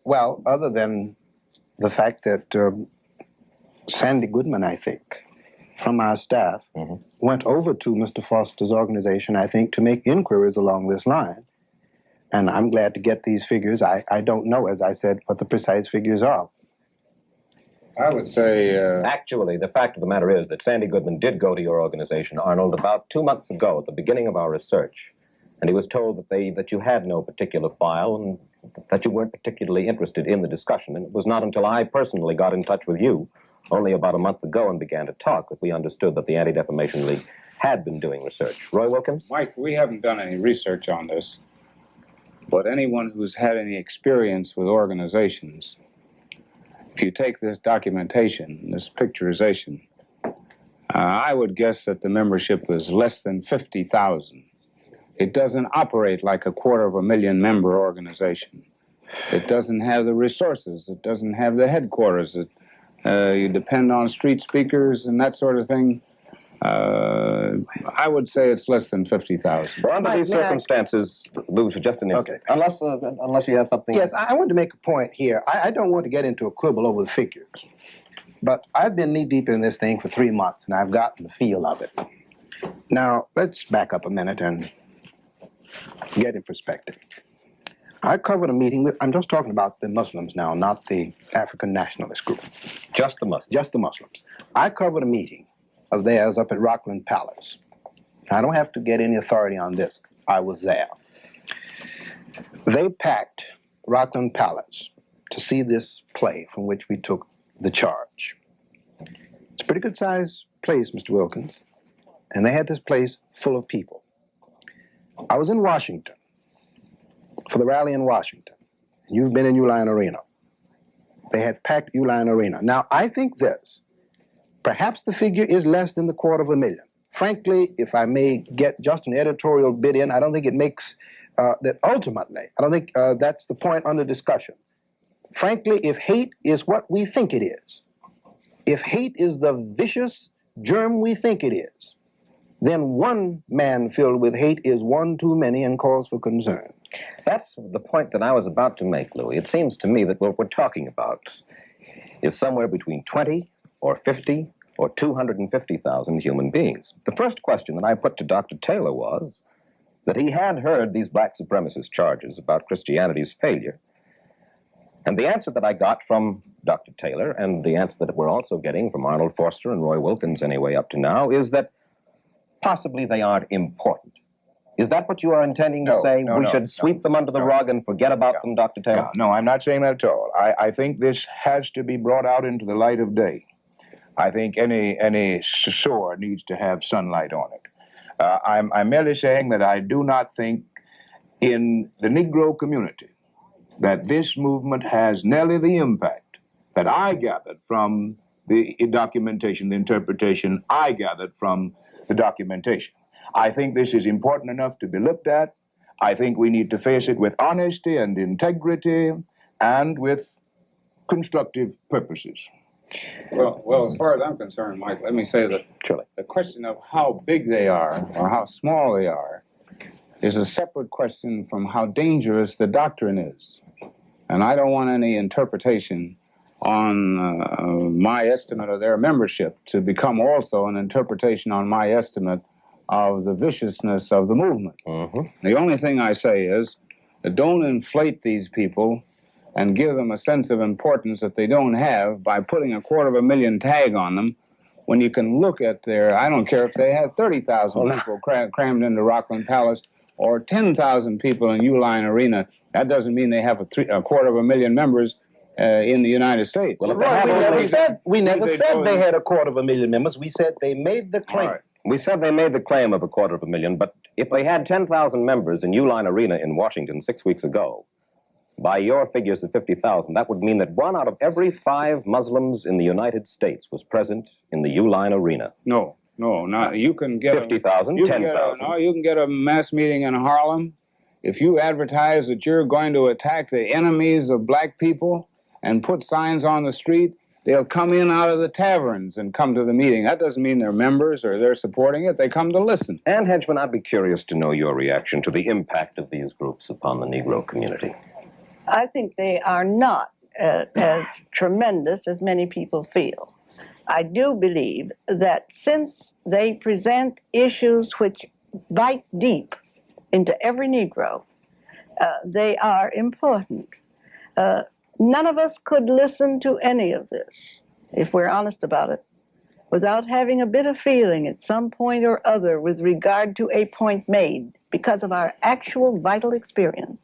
Well, other than the fact that Sandy Goodman, I think, from our staff, went over to Mr. Foster's organization, I think, to make inquiries along this line. And I'm glad to get these figures. I don't know, as I said, what the precise figures are. I would say... Actually, the fact of the matter is that Sandy Goodman did go to your organization, Arnold, about 2 months ago at the beginning of our research. And he was told that you had no particular file and that you weren't particularly interested in the discussion. And it was not until I personally got in touch with you only about a month ago and began to talk that we understood that the Anti-Defamation League had been doing research. Roy Wilkins? Mike, we haven't done any research on this. But anyone who's had any experience with organizations, if you take this documentation, this picturization, I would guess that the membership is less than 50,000. It doesn't operate like a 250,000 member organization. It doesn't have the resources. It doesn't have the headquarters. You depend on street speakers and that sort of thing. I would say it's less than 50,000. Well, under these circumstances, Lou, for just an instant, unless you have something... Yes, I want to make a point here. I don't want to get into a quibble over the figures, but I've been knee-deep in this thing for 3 months, and I've gotten the feel of it. Now, let's back up a minute and get in perspective. I covered a meeting with, I'm just talking about the Muslims now, not the African nationalist group. Just the Muslims? Just the Muslims. I covered a meeting of theirs up at Rockland Palace. I don't have to get any authority on this. I was there. They packed Rockland Palace to see this play from which we took the charge. It's a pretty good-sized place, Mr. Wilkins, and they had this place full of people. I was in Washington for the rally in Washington. You've been in Uline Arena. They had packed Uline Arena. Now, I think this. Perhaps the figure is less than the 250,000. Frankly, if I may get just an editorial bit in, I don't think it makes that ultimately, I don't think that's the point under discussion. Frankly, if hate is what we think it is, if hate is the vicious germ we think it is, then one man filled with hate is one too many and cause for concern. That's the point that I was about to make, Louis. It seems to me that what we're talking about is somewhere between 20 or 50 or 250,000 human beings. The first question that I put to Dr. Taylor was that he had heard these black supremacist charges about Christianity's failure. And the answer that I got from Dr. Taylor, and the answer that we're also getting from Arnold Forster and Roy Wilkins anyway up to now, is that possibly they aren't important. Is that what you are intending to say? We should sweep them under the rug and forget about them, Dr. Taylor? No, I'm not saying that at all. I think this has to be brought out into the light of day. I think any sore needs to have sunlight on it. I'm merely saying that I do not think in the Negro community that this movement has nearly the impact that I gathered from the documentation, the interpretation I gathered from the documentation. I think this is important enough to be looked at. I think we need to face it with honesty and integrity and with constructive purposes. Well, as far as I'm concerned, Mike, let me say that the question of how big they are or how small they are is a separate question from how dangerous the doctrine is. And I don't want any interpretation on my estimate of their membership to become also an interpretation on my estimate of the viciousness of the movement. The only thing I say is that don't inflate these people and give them a sense of importance that they don't have by putting a 250,000 tag on them when you can look at their, I don't care if they have 30,000 people crammed into Rockland Palace or 10,000 people in Uline Arena. That doesn't mean they have a 250,000 members in the United States. Well, we never said they had a 250,000 members. We said they made the claim. Right. We said they made the claim of a 250,000, but if they had 10,000 members in Uline Arena in Washington 6 weeks ago, by your figures of 50,000, that would mean that 1 out of every 5 Muslims in the United States was present in the Uline Arena. No, not you can get 50,000, 10,000. No, you can get a mass meeting in Harlem. If you advertise that you're going to attack the enemies of black people and put signs on the street, they'll come in out of the taverns and come to the meeting. That doesn't mean they're members or they're supporting it. They come to listen. And, Hedgeman, I'd be curious to know your reaction to the impact of these groups upon the Negro community. I think they are not as tremendous as many people feel. I do believe that since they present issues which bite deep into every Negro, they are important. None of us could listen to any of this, if we're honest about it, without having a bit of feeling at some point or other with regard to a point made because of our actual vital experience.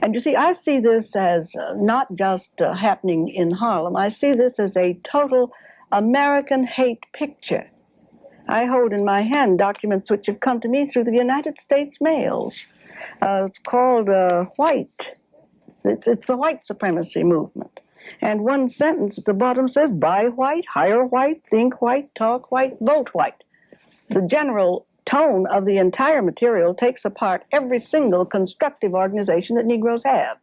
And you see, I see this as not just happening in Harlem. I see this as a total American hate picture. I hold in my hand documents which have come to me through the United States mails. It's called White. It's the white supremacy movement. And one sentence at the bottom says, buy white, hire white, think white, talk white, vote white. The general tone of the entire material takes apart every single constructive organization that Negroes have.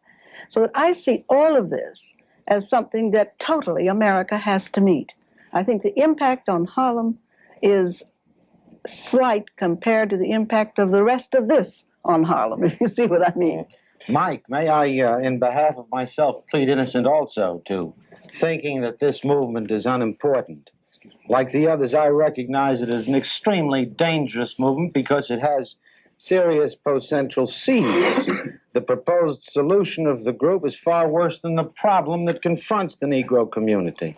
So that I see all of this as something that totally America has to meet. I think the impact on Harlem is slight compared to the impact of the rest of this on Harlem, if you see what I mean. Mike, may I, in behalf of myself, plead innocent also to thinking that this movement is unimportant. Like the others, I recognize it as an extremely dangerous movement because it has serious potential seeds. The proposed solution of the group is far worse than the problem that confronts the Negro community.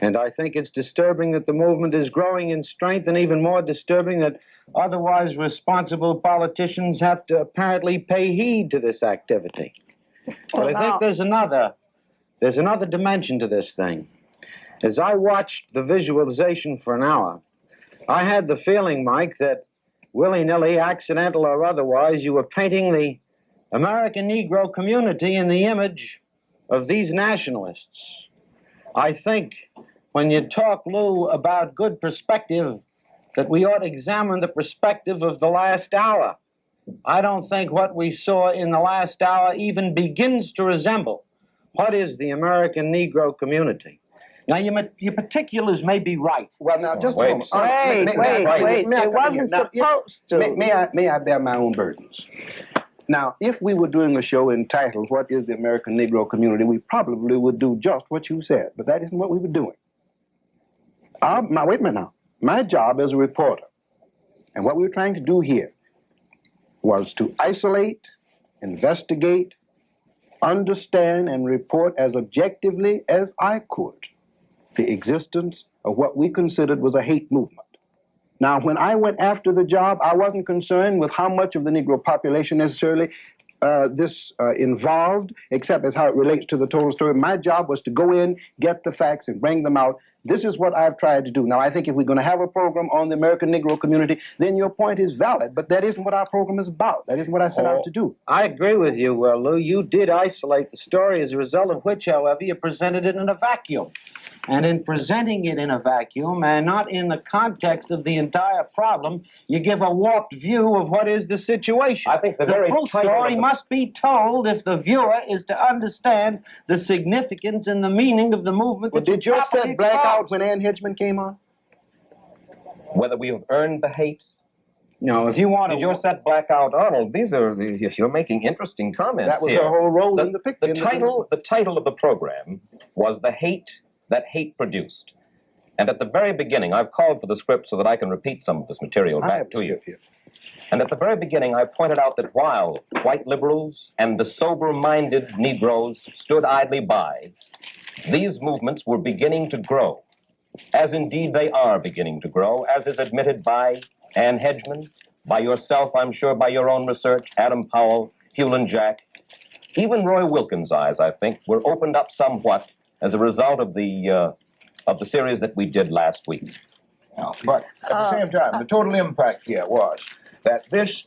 And I think it's disturbing that the movement is growing in strength, and even more disturbing that otherwise responsible politicians have to apparently pay heed to this activity. But I think there's another dimension to this thing. As I watched the visualization for an hour, I had the feeling, Mike, that willy-nilly, accidental or otherwise, you were painting the American Negro community in the image of these nationalists. I think when you talk, Lou, about good perspective, that we ought to examine the perspective of the last hour. I don't think what we saw in the last hour even begins to resemble what is the American Negro community. Now, your particulars may be right. Well, now, just wait. a moment. Wait. It wasn't supposed to. May I bear my own burdens? Now, if we were doing a show entitled, What is the American Negro Community, we probably would do just what you said, but that isn't what we were doing. Wait a minute now. My job as a reporter, and what we were trying to do here, was to isolate, investigate, understand, and report as objectively as I could the existence of what we considered was a hate movement. Now, when I went after the job, I wasn't concerned with how much of the Negro population necessarily this involved, except as how it relates to the total story. My job was to go in, get the facts, and bring them out. This is what I've tried to do. Now, I think if we're going to have a program on the American Negro community, then your point is valid, but that isn't what our program is about. That isn't what I set out to do. I agree with you, Lou. You did isolate the story, as a result of which, however, you presented it in a vacuum. And in presenting it in a vacuum and not in the context of the entire problem, you give a warped view of what is the situation. I think the very full story must be told if the viewer is to understand the significance and the meaning of the movement. Well, did your set black out when Ann Hedgeman came on? Whether we have earned the hate? No, if you want to... Did your set black out, Arnold? You're making interesting comments. That was here. her whole role in the picture. The title of the program was The Hate That Hate Produced. And at the very beginning, I've called for the script so that I can repeat some of this material back to you. And at the very beginning, I pointed out that while white liberals and the sober-minded Negroes stood idly by, these movements were beginning to grow, as indeed they are beginning to grow, as is admitted by Ann Hedgeman, by yourself, I'm sure, by your own research, Adam Powell, Hewlin Jack. Even Roy Wilkins' eyes, I think, were opened up somewhat as a result of the series that we did last week. But at the same time, the total impact here was that this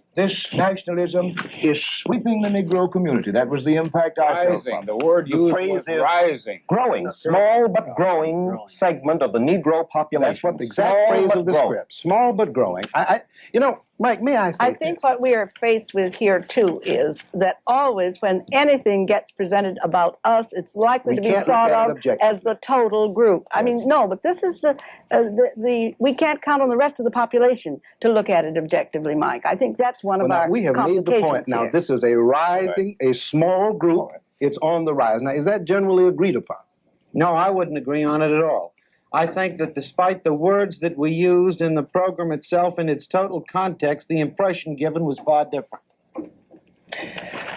nationalism is sweeping the Negro community. That was the impact I felt from. The word used phrase was rising. Growing, small but growing segment of the Negro population. That's what the exact phrase of the script. Small but growing. You know, Mike, may I say I think what we are faced with here, too, is that always when anything gets presented about us, it's likely to be thought of as the total group. I mean, no, but this is we can't count on the rest of the population to look at it objectively, Mike. I think that's one of our we have made the point now. Here. This is a rising, a small group. It's on the rise. Now, is that generally agreed upon? No, I wouldn't agree on it at all. I think that despite the words that we used in the program itself, in its total context, the impression given was far different.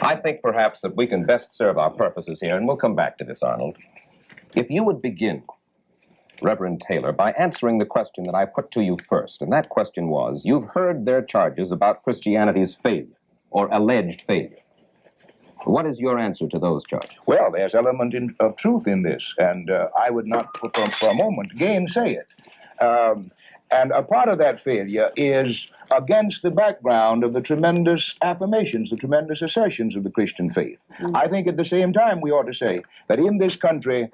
I think perhaps that we can best serve our purposes here, and we'll come back to this, Arnold. If you would begin, Reverend Taylor, by answering the question that I put to you first, and that question was, you've heard their charges about Christianity's failure, or alleged failure. What is your answer to those charges? Well, there's element of truth in this, and I would not for a moment gainsay it. And a part of that failure is against the background of the tremendous affirmations, the tremendous assertions of the Christian faith. I think at the same time we ought to say that in this country,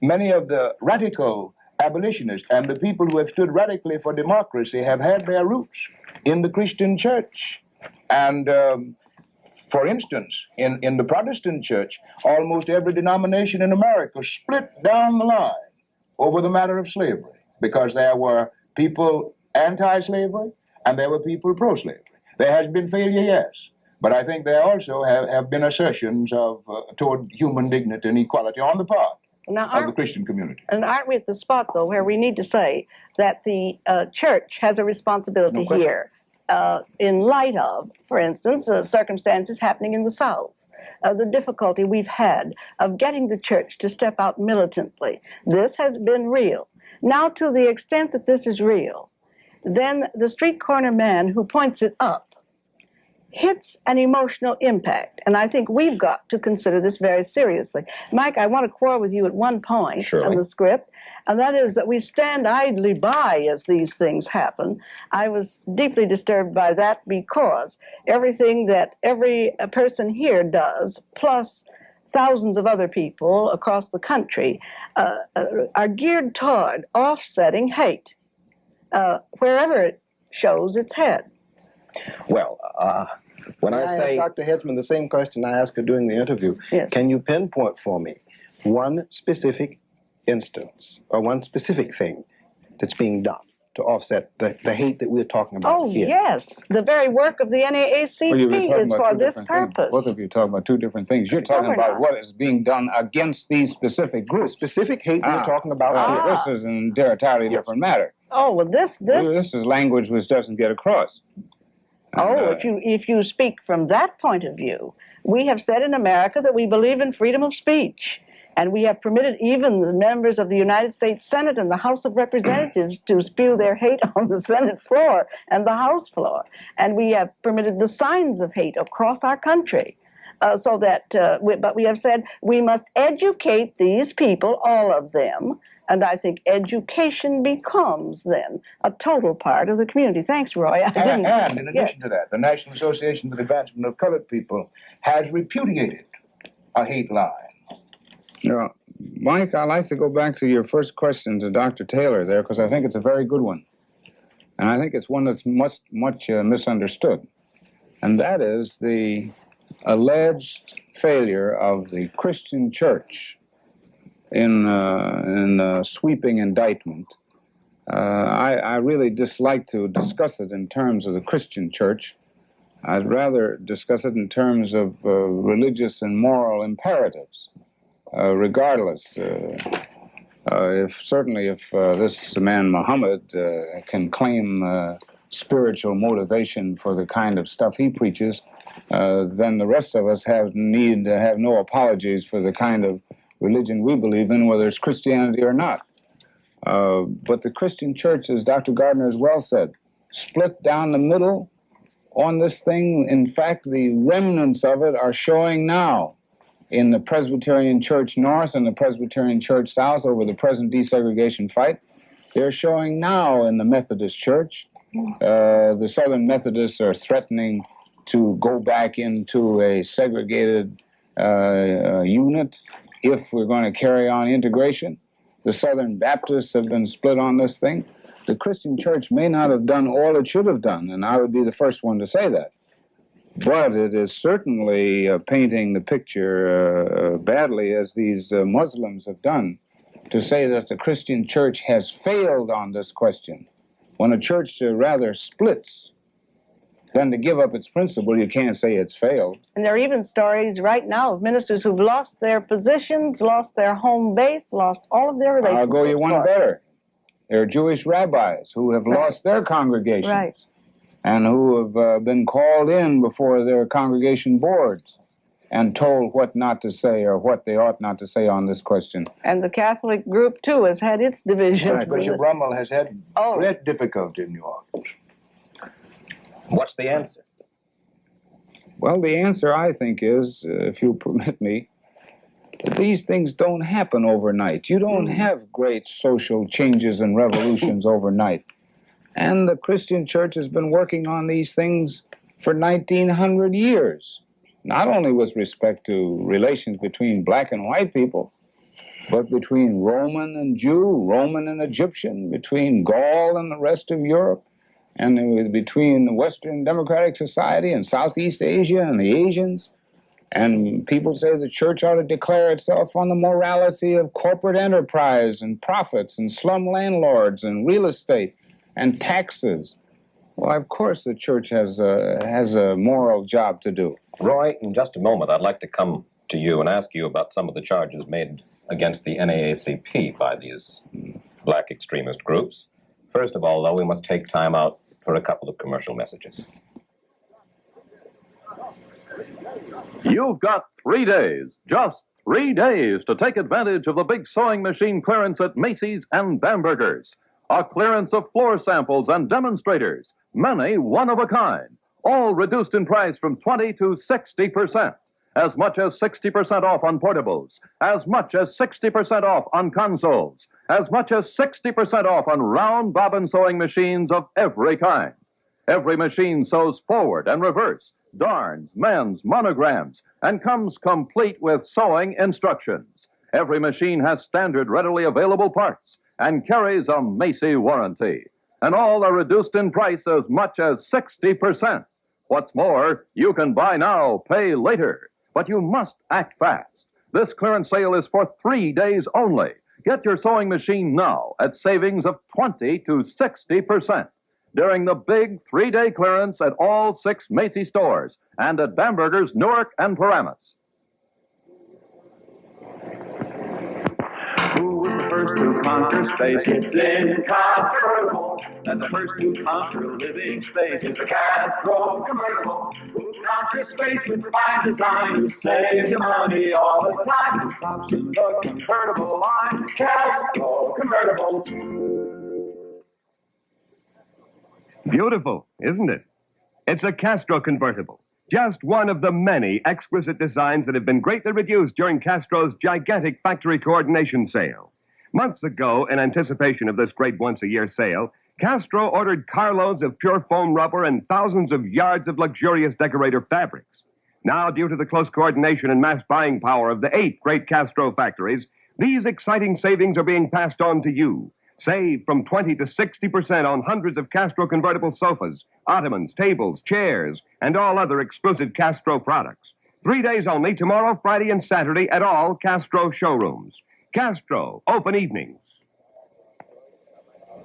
many of the radical abolitionists and the people who have stood radically for democracy have had their roots in the Christian church. And for instance, in the Protestant church, almost every denomination in America split down the line over the matter of slavery, because there were people anti-slavery and there were people pro-slavery. There has been failure, yes, but I think there also have been assertions of toward human dignity and equality on the part of the Christian community. And aren't we at the spot, though, where we need to say that the church has a responsibility here in light of, for instance, circumstances happening in the South, the difficulty we've had of getting the church to step out militantly. This has been real. Now, to the extent that this is real, then the street corner man who points it up hits an emotional impact. And I think we've got to consider this very seriously. Mike, I want to quarrel with you at one point on the script, and that is that we stand idly by as these things happen. I was deeply disturbed by that because everything that every person here does, plus thousands of other people across the country, are geared toward offsetting hate wherever it shows its head. Well, when I say... ask Dr. Hedgeman the same question I asked her during the interview. Yes. Can you pinpoint for me one specific instance or one specific thing that's being done to offset the hate that we're talking about here? Oh, yes. The very work of the NAACP is for this purpose. Both of you are talking about two different things. You're talking about what is being done against these specific groups. Specific hate we're talking about here. This is an entirely different matter. Oh, well, this is language which doesn't get across. Oh, if you speak from that point of view, we have said in America that we believe in freedom of speech. And we have permitted even the members of the United States Senate and the House of Representatives to spew their hate on the Senate floor and the House floor. And we have permitted the signs of hate across our country. But we have said we must educate these people, all of them, and I think education becomes then a total part of the community. Thanks, Roy. And in addition to that, the National Association for the Advancement of Colored People has repudiated a hate line. You know, Mike, I'd like to go back to your first question to Dr. Taylor there, because I think it's a very good one. And I think it's one that's much misunderstood. And that is the alleged failure of the Christian church in sweeping indictment. I really dislike to discuss it in terms of the Christian church. I'd rather discuss it in terms of religious and moral imperatives. Regardless, if this man Muhammad can claim spiritual motivation for the kind of stuff he preaches, then the rest of us need to have no apologies for the kind of religion we believe in, whether it's Christianity or not. But the Christian church, as Dr. Gardner has well said, split down the middle on this thing. In fact, the remnants of it are showing now in the Presbyterian Church North and the Presbyterian Church South over the present desegregation fight. They're showing now in the Methodist Church. The Southern Methodists are threatening to go back into a segregated unit if we're going to carry on integration. The Southern Baptists have been split on this thing. The Christian church may not have done all it should have done, and I would be the first one to say that. But it is certainly painting the picture badly, as these Muslims have done, to say that the Christian church has failed on this question. When a church rather splits, then to give up its principle, you can't say it's failed. And there are even stories right now of ministers who've lost their positions, lost their home base, lost all of their relationships. I'll go you one better. There are Jewish rabbis who have lost their congregations. Right. And who have been called in before their congregation boards and told what not to say or what they ought not to say on this question. And the Catholic group, too, has had its divisions. Right. Bishop Rummel has had great difficulty in New Orleans. What's the answer? Well, the answer, I think, is, if you'll permit me, these things don't happen overnight. You don't have great social changes and revolutions overnight. And the Christian church has been working on these things for 1900 years, not only with respect to relations between black and white people, but between Roman and Jew, Roman and Egyptian, between Gaul and the rest of Europe, and between the Western Democratic Society and Southeast Asia and the Asians. And people say the church ought to declare itself on the morality of corporate enterprise and profits and slum landlords and real estate and taxes. Well, of course the church has a moral job to do. Roy, in just a moment, I'd like to come to you and ask you about some of the charges made against the NAACP by these black extremist groups. First of all, though, we must take time out for a couple of commercial messages. You've got 3 days, just 3 days, to take advantage of the big sewing machine clearance at Macy's and Bamberger's. A clearance of floor samples and demonstrators, many one of a kind, all reduced in price from 20 to 60%, as much as 60% off on portables, as much as 60% off on consoles, as much as 60% off on round bobbin sewing machines of every kind. Every machine sews forward and reverse, darns, mends, monograms, and comes complete with sewing instructions. Every machine has standard readily available parts and carries a Macy warranty. And all are reduced in price as much as 60%. What's more, you can buy now, pay later. But you must act fast. This clearance sale is for 3 days only. Get your sewing machine now at savings of 20 to 60% during the big 3-day clearance at all 6 Macy stores and at Bamberger's, Newark, and Paramus. Who was the first to conquer space? It's incomparable. And the first to conquer living space is the Castro convertible. Who conquers space with fine design? Who saves you money all the time? Who comes in the convertible line? Castro convertible. Beautiful, isn't it? It's a Castro convertible. Just one of the many exquisite designs that have been greatly reduced during Castro's gigantic factory coordination sale. Months ago, in anticipation of this great once-a-year sale, Castro ordered carloads of pure foam rubber and thousands of yards of luxurious decorator fabrics. Now, due to the close coordination and mass buying power of the 8 great Castro factories, these exciting savings are being passed on to you. Save from 20 to 60% on hundreds of Castro convertible sofas, ottomans, tables, chairs, and all other exclusive Castro products. 3 days only, tomorrow, Friday, and Saturday at all Castro showrooms. Castro, open evenings.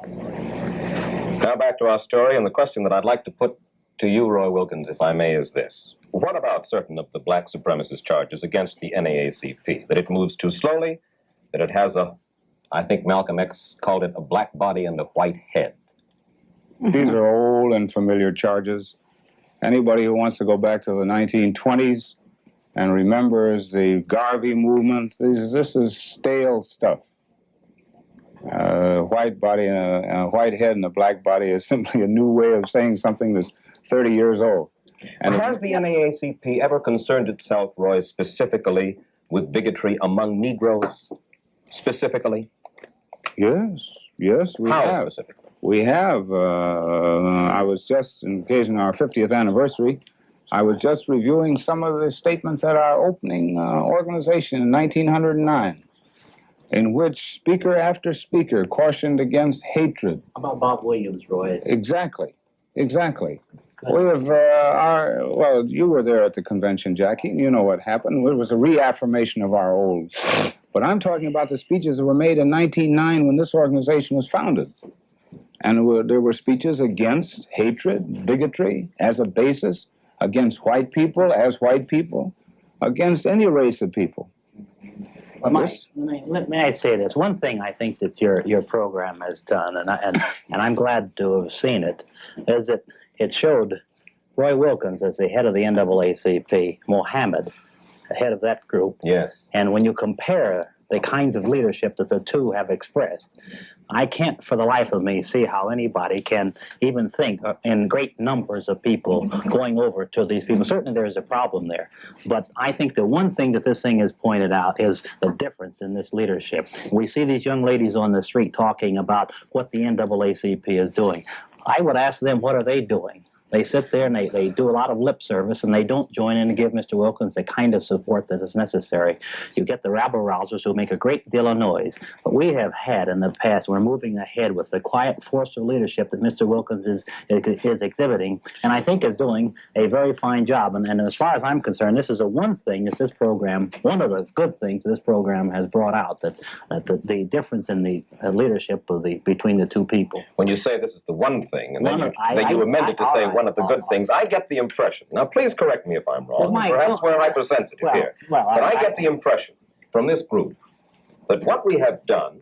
Now back to our story, and the question that I'd like to put to you, Roy Wilkins, if I may, is this. What about certain of the black supremacist charges against the NAACP? That it moves too slowly, that it has I think Malcolm X called it a black body and a white head. These are old and familiar charges. Anybody who wants to go back to the 1920s and remembers the Garvey movement, this is stale stuff. White body and a white head and a black body is simply a new way of saying something that's 30 years old. And has the NAACP ever concerned itself, Roy, specifically with bigotry among Negroes? Specifically? Yes, we How have. specifically? We have. I was just, in occasion of our 50th anniversary, I was just reviewing some of the statements at our opening organization in 1909, in which speaker after speaker cautioned against hatred. How about Bob Williams, Roy? Exactly. We have, well, you were there at the convention, Jackie, and you know what happened. It was a reaffirmation of our old. But I'm talking about the speeches that were made in 1909 when this organization was founded. And there were speeches against hatred, bigotry as a basis, against white people as white people, against any race of people. Well, may I say this? One thing I think that your program has done, and I'm glad to have seen it, is that it showed Roy Wilkins as the head of the NAACP, Mohammed, the head of that group. Yes. And when you compare the kinds of leadership that the two have expressed, I can't for the life of me see how anybody can even think in great numbers of people going over to these people. Certainly there is a problem there. But I think the one thing that this thing has pointed out is the difference in this leadership. We see these young ladies on the street talking about what the NAACP is doing. I would ask them, what are they doing? They sit there and they do a lot of lip service, and they don't join in to give Mr. Wilkins the kind of support that is necessary. You get the rabble-rousers who make a great deal of noise. But we have had in the past, we're moving ahead with the quiet force of leadership that Mr. Wilkins is exhibiting, and I think is doing a very fine job. And as far as I'm concerned, this is the one thing that this program, one of the good things this program has brought out, that the difference in the leadership of between the two people. When you say this is the one thing, and then you amended to say one of the good things, I get the impression, now please correct me if I'm wrong, perhaps we're hypersensitive here, but I get the impression from this group that what we have done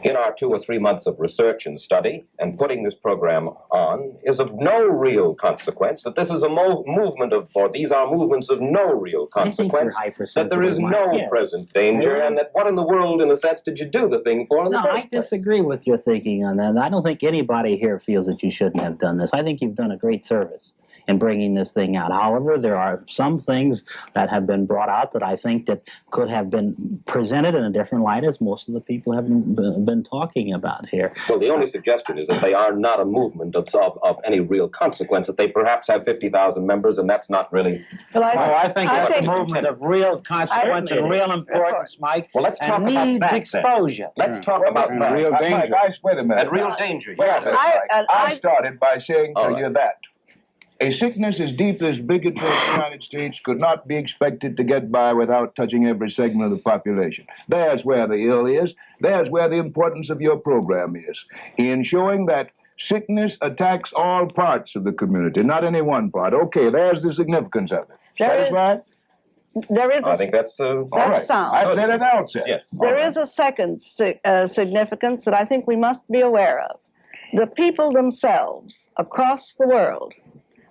in our 2 or 3 months of research and study and putting this program on is of no real consequence, that this is a movement of, or these are movements of no real consequence, that there is no present danger, and that what in the world, in a sense, did you do the thing for in the first place? I disagree with your thinking on that. I don't think anybody here feels that you shouldn't have done this. I think you've done a great service in bringing this thing out. However, there are some things that have been brought out that I think that could have been presented in a different light, as most of the people have been talking about here. Well, the only suggestion is that they are not a movement of any real consequence, that they perhaps have 50,000 members, and that's not really... Well, I think it's a movement of real consequence and real importance, Mike. Well, let's talk about needs that, exposure. Let's talk about that. Real danger. Mike, wait a minute. And real danger, Yes. yes. I started by saying to right. you that a sickness as deep as bigotry in the United States could not be expected to get by without touching every segment of the population. There's where the ill is. There's where the importance of your program is, in showing that sickness attacks all parts of the community, not any one part. Okay, there's the significance of it. Satisfied? There is I think that's all right. I said it outset. Yes. There is a second significance that I think we must be aware of. The people themselves across the world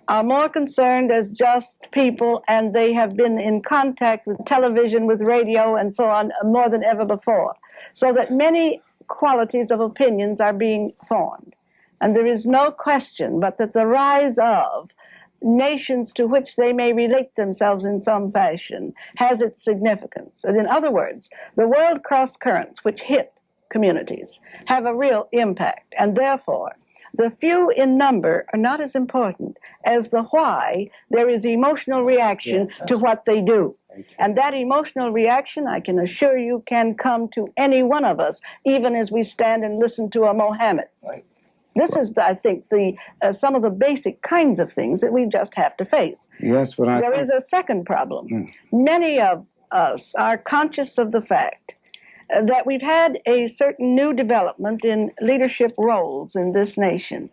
are more concerned as just people, and they have been in contact with television, with radio, and so on more than ever before. So that many qualities of opinions are being formed. And there is no question but that the rise of nations to which they may relate themselves in some fashion has its significance. And in other words, the world cross currents which hit communities have a real impact, and therefore the few in number are not as important as the why there is emotional reaction to what they do. And that emotional reaction, I can assure you, can come to any one of us, even as we stand and listen to a Mohammed. This is, I think, some of the basic kinds of things that we just have to face. Yes, but there is a second problem. Many of us are conscious of the fact that we've had a certain new development in leadership roles in this nation.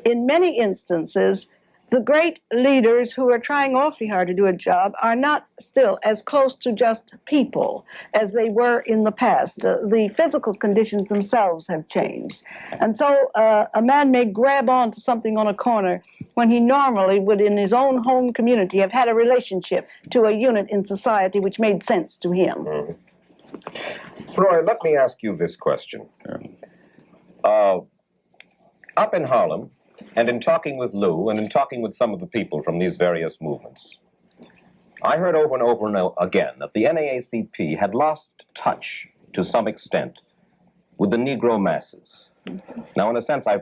In many instances, the great leaders who are trying awfully hard to do a job are not still as close to just people as they were in the past. The physical conditions themselves have changed. And so a man may grab onto something on a corner when he normally would, in his own home community, have had a relationship to a unit in society which made sense to him. Roy, let me ask you this question. Up in Harlem, and in talking with Lou, and in talking with some of the people from these various movements, I heard over and over and again that the NAACP had lost touch, to some extent, with the Negro masses. Now, in a sense, I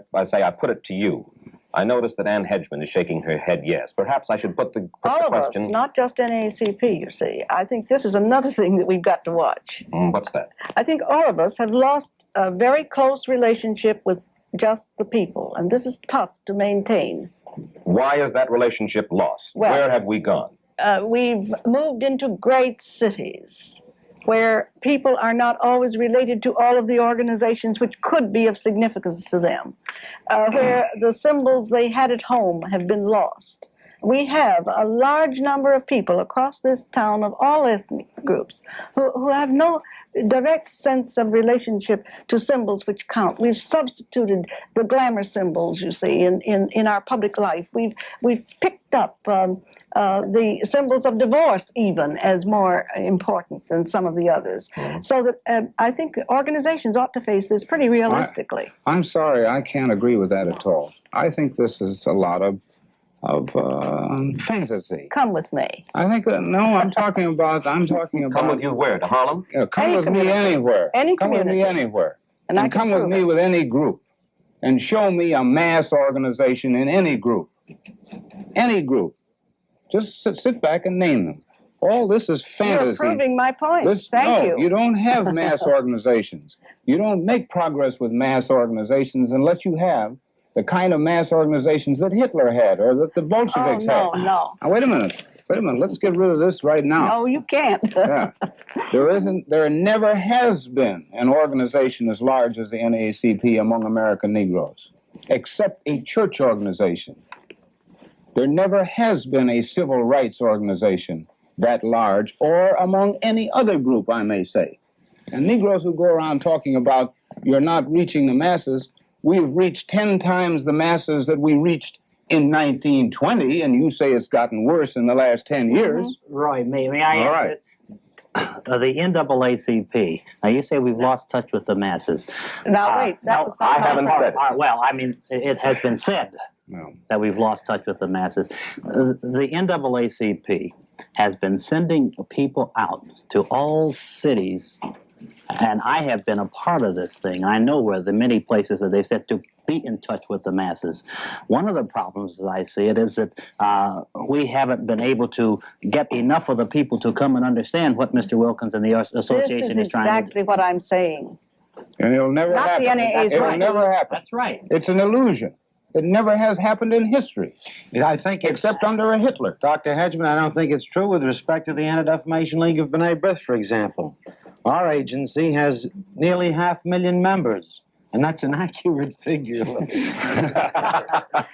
put it to you. I noticed that Ann Hedgeman is shaking her head yes. Perhaps I should put the question... All of us, not just NAACP, you see. I think this is another thing that we've got to watch. What's that? I think all of us have lost a very close relationship with just the people, and this is tough to maintain. Why is that relationship lost? Well, where have we gone? We've moved into great cities where people are not always related to all of the organizations which could be of significance to them, where the symbols they had at home have been lost. We have a large number of people across this town of all ethnic groups who have no direct sense of relationship to symbols which count. We've substituted the glamour symbols, you see, in our public life. We've picked up the symbols of divorce even as more important than some of the others. So that I think organizations ought to face this pretty realistically. I'm sorry, I can't agree with that at all. I think this is a lot of fantasy. Come with me. I think no. I'm talking about. Come with you where? To Harlem? Come with me anywhere. Any come community. with me anywhere. And come with me with any group, and show me a mass organization in any group. Any group. Just sit back and name them. All this is fantasy. You're proving my point. Thank you. No, you don't have mass organizations. You don't make progress with mass organizations unless you have the kind of mass organizations that Hitler had or that the Bolsheviks had. No. Now, wait a minute. Let's get rid of this right now. No, you can't. Yeah. There never has been an organization as large as the NAACP among American Negroes, except a church organization. There never has been a civil rights organization that large, or among any other group, I may say. And Negroes who go around talking about you're not reaching the masses, we've reached 10 times the masses that we reached in 1920, and you say it's gotten worse in the last 10 years. Roy, may I All right. The NAACP. Now, you say we've lost touch with the masses. Now, wait. I haven't said it. Well, I mean, it has been said that we've lost touch with the masses. The NAACP has been sending people out to all cities, and I have been a part of this thing. I know where the many places that they've said to be in touch with the masses. One of the problems, as I see it, is that we haven't been able to get enough of the people to come and understand what Mr. Wilkins and the association is trying to do. This is exactly what I'm saying. And it'll never happen. Not the NAA's It'll right. never happen. That's right. It's an illusion. It never has happened in history. I think except under a Hitler. Dr. Hedgeman, I don't think it's true with respect to the Anti-Defamation League of B'nai B'rith, for example. Our agency has nearly 500,000 members, and that's an accurate figure.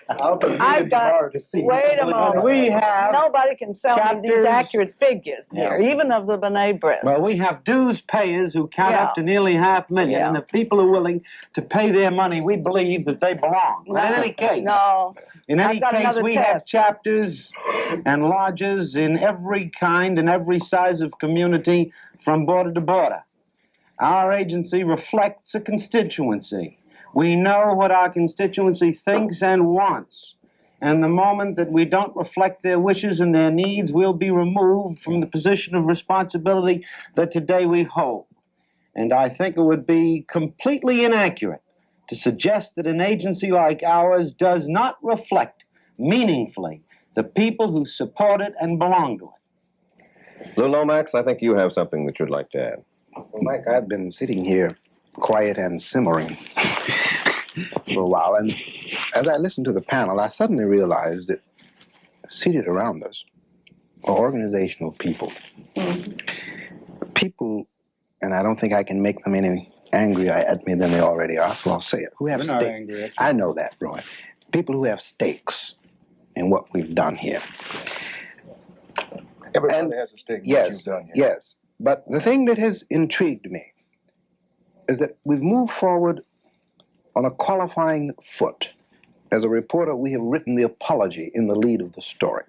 I've got, wait a moment. We have Nobody can sell me these chapters. accurate figures here, even of the B'nai B'rith. Well, we have dues payers who count up to nearly 500,000, and if people are willing to pay their money, we believe that they belong. But in any case, in any case, we have chapters and lodges in every kind and every size of community from border to border. Our agency reflects a constituency. We know what our constituency thinks and wants. and the moment that we don't reflect their wishes and their needs, we'll be removed from the position of responsibility that today we hold. And I think it would be completely inaccurate to suggest that an agency like ours does not reflect meaningfully the people who support it and belong to it. Lou Lomax, I think you have something that you'd like to add. Well, Mike, I've been sitting here quiet and simmering for a while, and as I listened to the panel, I suddenly realized that seated around us are organizational people. People, and I don't think I can make them any angrier at me than they already are, so I'll say it, who have We're not stakes. angry at you. I know that, Roy. People who have stakes in what we've done here. Everybody has a stake in what you've done here. Yes, but the thing that has intrigued me is that we've moved forward on a qualifying foot. As a reporter, we have written the apology in the lead of the story.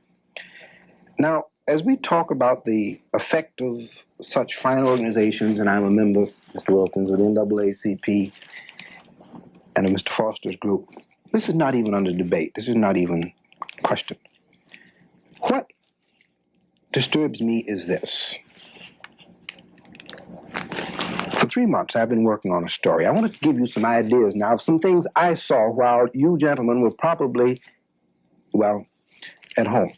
Now, as we talk about the effect of such fine organizations, and I'm a member, Mr. Wilkins, of the NAACP and of Mr. Foster's group, this is not even under debate. This is not even questioned. What disturbs me is this. For 3 months, I've been working on a story. I want to give you some ideas now of some things I saw while you gentlemen were probably, well, at home.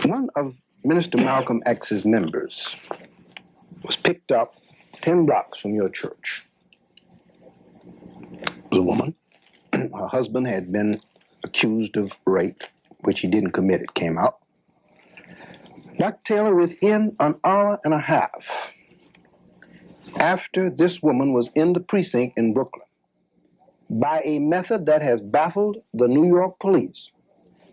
One of Minister Malcolm X's members was picked up 10 blocks from your church. It was a woman. Her husband had been accused of rape, which he didn't commit, it came out. Dr. Taylor, within an hour and a half after this woman was in the precinct in Brooklyn, by a method that has baffled the New York police,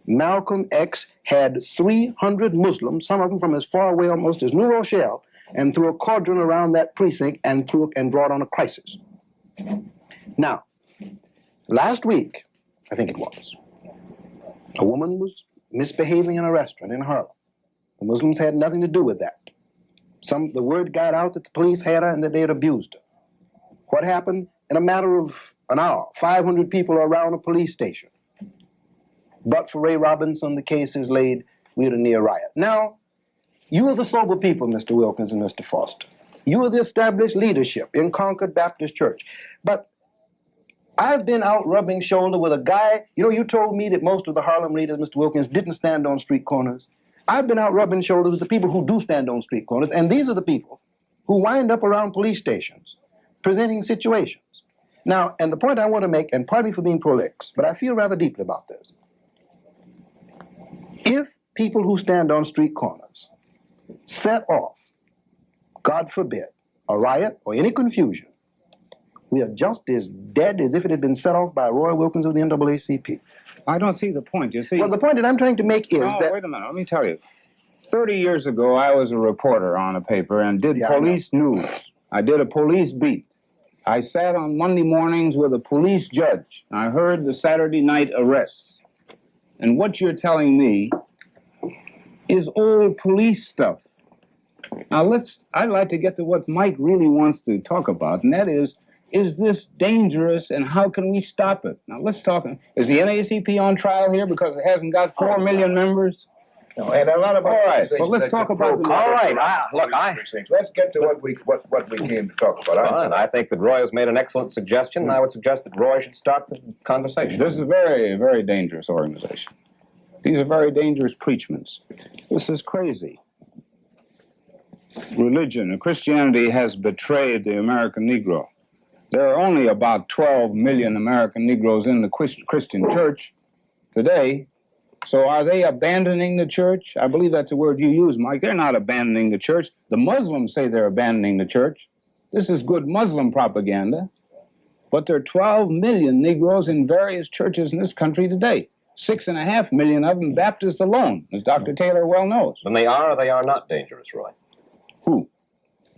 Malcolm X had 300 Muslims, some of them from as far away almost as New Rochelle, and threw a cordon around that precinct and brought on a crisis. Now, last week, I think it was, a woman was misbehaving in a restaurant in Harlem. The Muslims had nothing to do with that. The word got out that the police had her and that they had abused her. What happened? In a matter of an hour, 500 people are around a police station. But for Ray Robinson, the case is laid, we're a near riot. Now, you are the sober people, Mr. Wilkins and Mr. Foster. You are the established leadership in Concord Baptist Church. But I've been out rubbing shoulder with a guy, you told me that most of the Harlem leaders, Mr. Wilkins, didn't stand on street corners. I've been out rubbing shoulders with the people who do stand on street corners, and these are the people who wind up around police stations presenting situations. Now, and the point I want to make, and pardon me for being prolix, but I feel rather deeply about this. If people who stand on street corners set off, God forbid, a riot or any confusion, we are just as dead as if it had been set off by Roy Wilkins of the NAACP. I don't see the point, you see. Well, the point that I'm trying to make is that... Wait a minute, let me tell you. 30 years ago, I was a reporter on a paper and did police news. I did a police beat. I sat on Monday mornings with a police judge. I heard the Saturday night arrests. And what you're telling me is old police stuff. Now, I'd like to get to what Mike really wants to talk about, and that is this dangerous and how can we stop it? Now, let's talk. Is the NAACP on trial here because it hasn't got 4 million members? No, and a lot of all right, well, let's talk about the... All right, let's get to what we came to talk about. Well, I think that Roy has made an excellent suggestion, and I would suggest that Roy should start the conversation. This is a very, very dangerous organization. These are very dangerous preachments. This is crazy. Religion and Christianity has betrayed the American Negro. There are only about 12 million American Negroes in the Christian church today. So are they abandoning the church? I believe that's the word you use, Mike. They're not abandoning the church. The Muslims say they're abandoning the church. This is good Muslim propaganda. But there are 12 million Negroes in various churches in this country today. 6.5 million of them Baptist alone, as Dr. Taylor well knows. And they are or they are not dangerous, Roy? Who?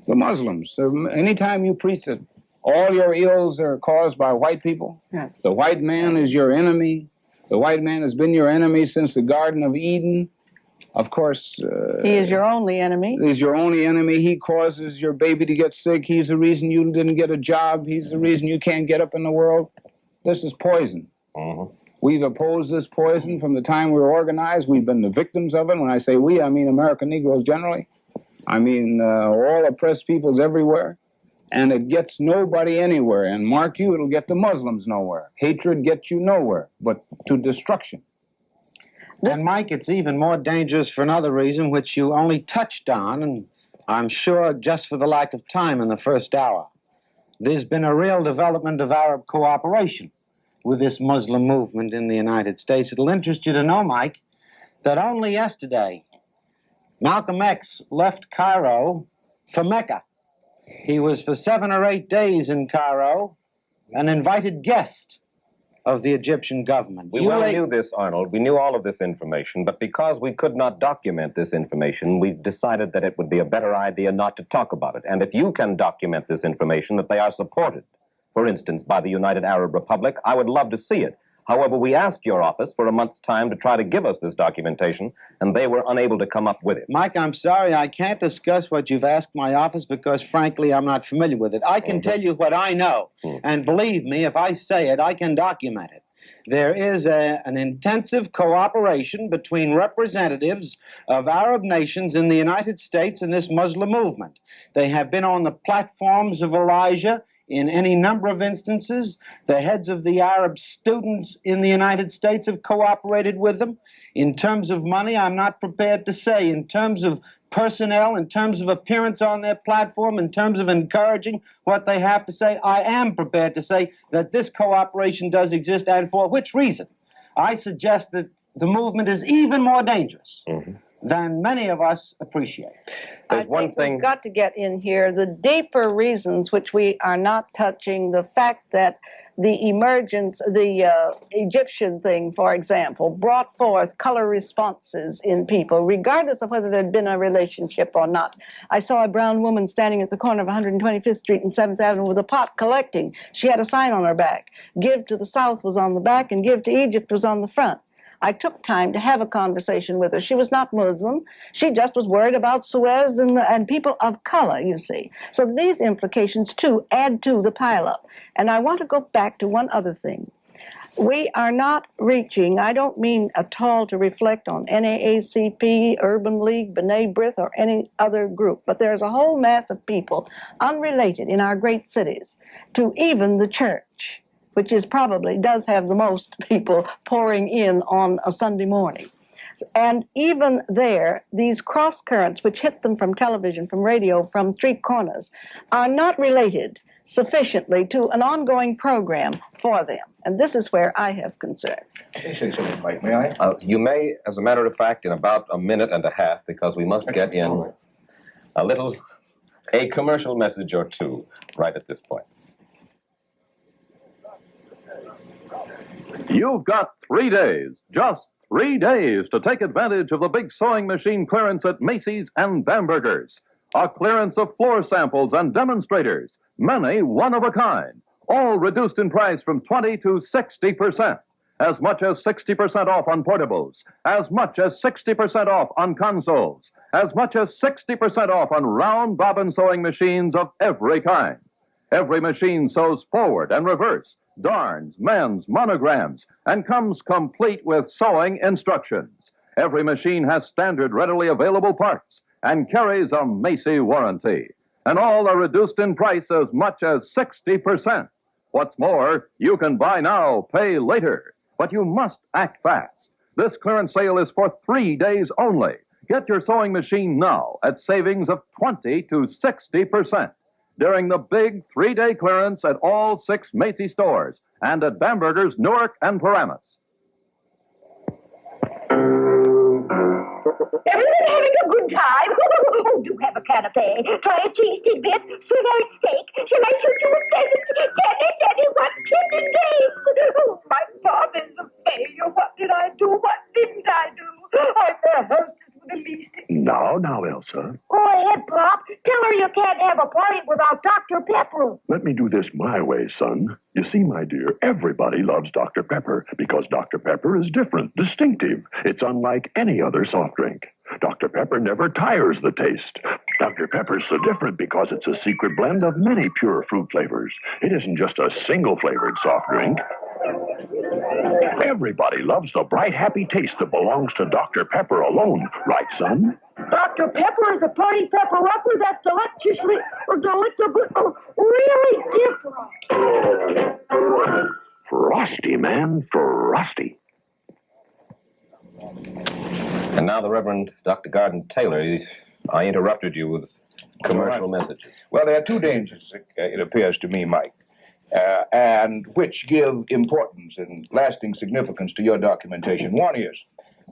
The Muslims. Anytime you preach that all your ills are caused by white people, the white man is your enemy, the white man has been your enemy since the Garden of Eden, of course... he is your only enemy. He's your only enemy. He causes your baby to get sick. He's the reason you didn't get a job. He's the reason you can't get up in the world. This is poison. We've opposed this poison from the time we were organized. We've been the victims of it. When I say we, I mean American Negroes generally. I mean all oppressed peoples everywhere. And it gets nobody anywhere. And mark you, it'll get the Muslims nowhere. Hatred gets you nowhere, but to destruction. And Mike, it's even more dangerous for another reason, which you only touched on, and I'm sure just for the lack of time in the first hour. There's been a real development of Arab cooperation with this Muslim movement in the United States. It'll interest you to know, Mike, that only yesterday, Malcolm X left Cairo for Mecca. He was for 7 or 8 days in Cairo, an invited guest of the Egyptian government. We well knew this, Arnold. We knew all of this information, but because we could not document this information, we decided that it would be a better idea not to talk about it. And if you can document this information, that they are supported, for instance, by the United Arab Republic, I would love to see it. However, we asked your office for a month's time to try to give us this documentation, and they were unable to come up with it. Mike, I'm sorry, I can't discuss what you've asked my office because, frankly, I'm not familiar with it. I can tell you what I know, and believe me, if I say it, I can document it. There is an intensive cooperation between representatives of Arab nations in the United States and this Muslim movement. They have been on the platforms of Elijah in any number of instances. The heads of the Arab students in the United States have cooperated with them. In terms of money, I'm not prepared to say. In terms of personnel, in terms of appearance on their platform, in terms of encouraging what they have to say, I am prepared to say that this cooperation does exist, and for which reason? I suggest that the movement is even more dangerous than many of us appreciate. I think we've got to get in here the deeper reasons which we are not touching. The fact that the emergence, the Egyptian thing, for example, brought forth color responses in people, regardless of whether there'd been a relationship or not. I saw a brown woman standing at the corner of 125th Street and 7th Avenue with a pot collecting. She had a sign on her back. Give to the South was on the back, and Give to Egypt was on the front. I took time to have a conversation with her. She was not Muslim. She just was worried about Suez and people of color, you see. So these implications, too, add to the pileup. And I want to go back to one other thing. We are not reaching, I don't mean at all to reflect on NAACP, Urban League, B'nai B'rith, or any other group, but there's a whole mass of people unrelated in our great cities to even the church, which is probably does have the most people pouring in on a Sunday morning. And even there, these cross currents which hit them from television, from radio, from street corners, are not related sufficiently to an ongoing program for them. And this is where I have concern. Can you say something, Mike? May I? You may, as a matter of fact, in about a minute and a half, because we must get in a commercial message or two right at this point. You've got 3 days, just 3 days, to take advantage of the big sewing machine clearance at Macy's and Bamberger's. A clearance of floor samples and demonstrators, many one of a kind, all reduced in price from 20 to 60%. As much as 60% off on portables, as much as 60% off on consoles, as much as 60% off on round bobbin sewing machines of every kind. Every machine sews forward and reverse, darns, mends, monograms, and comes complete with sewing instructions. Every machine has standard readily available parts and carries a Macy warranty. And all are reduced in price as much as 60%. What's more, you can buy now, pay later. But you must act fast. This clearance sale is for 3 days only. Get your sewing machine now at savings of 20 to 60%. During the big 3-day clearance at all 6 Macy stores and at Bamberger's, Newark, and Paramus. Everyone having a good time? Oh, do have a canapé. Try a cheese tidbit, sweetheart steak. Shall I shoot you a pheasant? Daddy, what tender game? Oh, my father's a failure. What did I do? What didn't I do? I'm the hostess with the least. Now, Elsa. Go ahead, Pop. Tell her you can't have a party without Dr. Pepper. Let me do this my way, son. You see, my dear, everybody loves Dr. Pepper because Dr. Pepper is different, distinctive. It's unlike any other soft drink. Dr. Pepper never tires the taste. Dr. Pepper's so different because it's a secret blend of many pure fruit flavors. It isn't just a single flavored soft drink. Everybody loves the bright, happy taste that belongs to Dr. Pepper alone. Right, son? Dr. Pepper is a party pepper-upper that's deliciously, really different. Frosty, man, frosty. And now the Reverend Dr. Garden Taylor. I interrupted you with commercial messages. Well, there are two dangers, it appears to me, Mike, and which give importance and lasting significance to your documentation. One is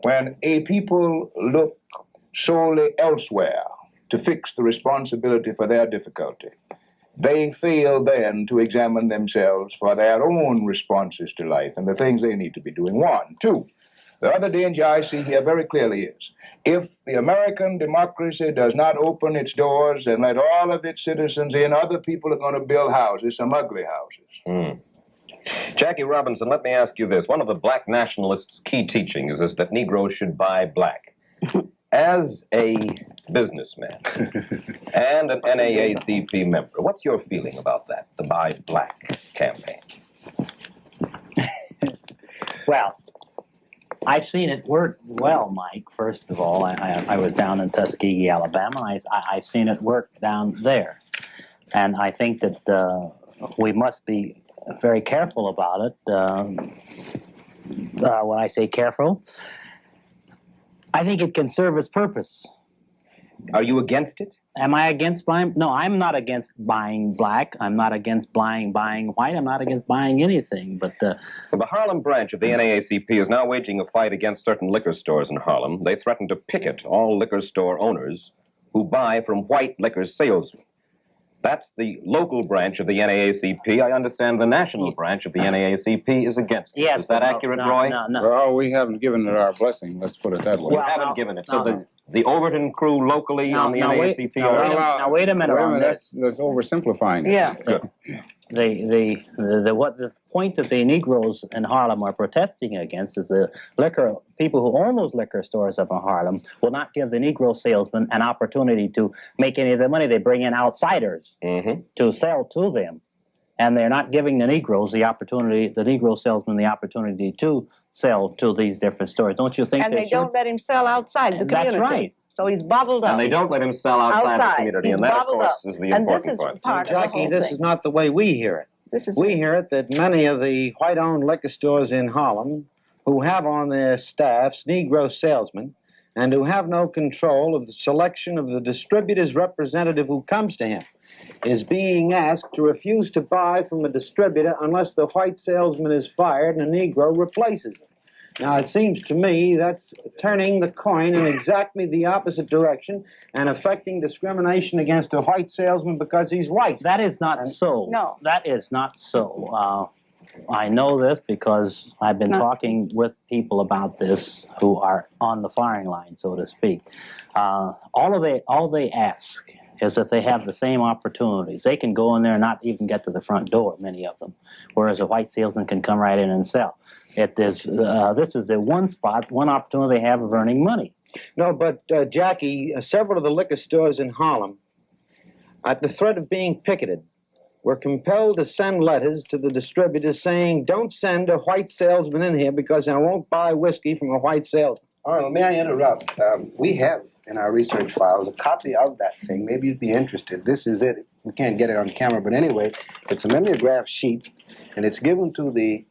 when a people look solely elsewhere to fix the responsibility for their difficulty, they fail then to examine themselves for their own responses to life and the things they need to be doing. One. Two, the other danger I see here very clearly is if the American democracy does not open its doors and let all of its citizens in, other people are going to build houses, some ugly houses. Jackie Robinson, let me ask you this. One of the black nationalists' key teachings is that Negroes should buy black. As a businessman and an NAACP member, what's your feeling about that, the Buy Black campaign? Well, I've seen it work well, Mike, first of all. I was down in Tuskegee, Alabama. I've seen it work down there. And I think that we must be very careful about it. When I say careful, I think it can serve its purpose. Are you against it? Am I against buying? No, I'm not against buying black. I'm not against buying white. I'm not against buying anything. But the Harlem branch of the NAACP is now waging a fight against certain liquor stores in Harlem. They threaten to picket all liquor store owners who buy from white liquor salesmen. That's the local branch of the NAACP. I understand the national branch of the NAACP is against it. Yes, is that accurate, Roy? No. Well, we haven't given it our blessing, let's put it that way. You haven't given it. So the Overton crew locally on the NAACP Now, wait a minute. That's oversimplifying it. Yeah. The point that the Negroes in Harlem are protesting against is the people who own those liquor stores up in Harlem will not give the Negro salesmen an opportunity to make any of their money. They bring in outsiders to sell to them. And they're not giving the Negroes the Negro salesmen the opportunity to sell to these different stores. Don't you think And they don't let him sell outside the community. That's right. So he's bubbled up. And they don't let him sell outside the community. And that, of course, is the important part. Jackie, this is not the way we hear it. We hear it that many of the white-owned liquor stores in Harlem who have on their staffs Negro salesmen and who have no control of the selection of the distributor's representative who comes to him is being asked to refuse to buy from a distributor unless the white salesman is fired and a Negro replaces him. Now, it seems to me that's turning the coin in exactly the opposite direction and affecting discrimination against a white salesman because he's white. That is not so. No. That is not so. I know this because I've been talking with people about this who are on the firing line, so to speak. All they ask is that they have the same opportunities. They can go in there and not even get to the front door, many of them, whereas a white salesman can come right in and sell. This is the one opportunity they have of earning money. No, but Jackie, several of the liquor stores in Harlem, at the threat of being picketed, were compelled to send letters to the distributors saying, don't send a white salesman in here because I won't buy whiskey from a white salesman. All right, well, may I interrupt? We have in our research files a copy of that thing. Maybe you'd be interested. This is it. We can't get it on camera, but anyway, it's a mimeograph sheet, and it's given to the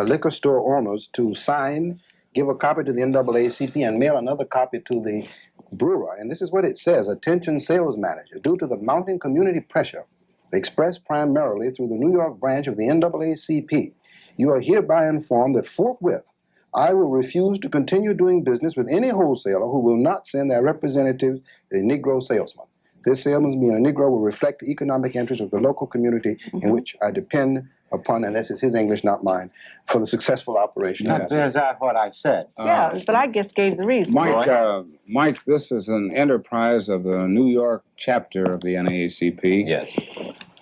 liquor store owners to sign, give a copy to the NAACP, and mail another copy to the brewer. And this is what it says. Attention sales manager. Due to the mounting community pressure expressed primarily through the New York branch of the NAACP, you are hereby informed that forthwith I will refuse to continue doing business with any wholesaler who will not send their representatives a Negro salesman. This salesman being a Negro will reflect the economic interests of the local community in which I depend upon, and this is his English, not mine, for the successful operation. That bears out what I said. Yeah, but I just gave the reason. Mike, this is an enterprise of the New York chapter of the NAACP. Yes.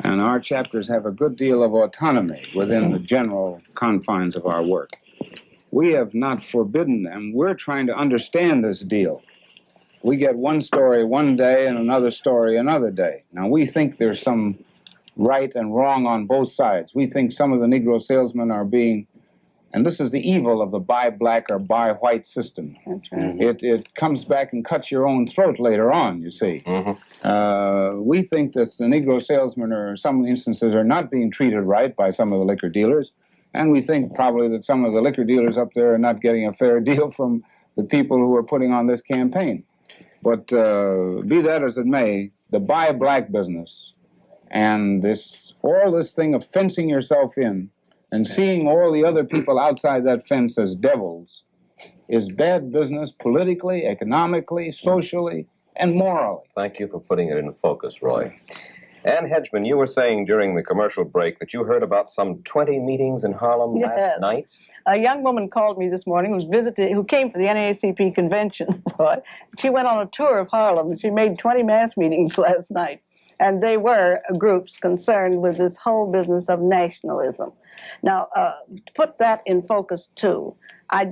And our chapters have a good deal of autonomy within the general confines of our work. We have not forbidden them. We're trying to understand this deal. We get one story one day and another story another day. Now, we think there's some right and wrong on both sides. We think some of the Negro salesmen are being And this is the evil of the buy black or buy white system. That's right. It comes back and cuts your own throat later on, you see. We think that the Negro salesmen in some instances are not being treated right by some of the liquor dealers. And we think probably that some of the liquor dealers up there are not getting a fair deal from the people who are putting on this campaign. But be that as it may, the buy black business and all this thing of fencing yourself in and seeing all the other people outside that fence as devils is bad business politically, economically, socially, and morally. Thank you for putting it in focus, Roy. Ann Hedgeman, you were saying during the commercial break that you heard about some 20 meetings in Harlem last night. A young woman called me this morning who came for the NAACP convention. She went on a tour of Harlem. She made 20 mass meetings last night. And they were groups concerned with this whole business of nationalism. Now, to put that in focus, too, I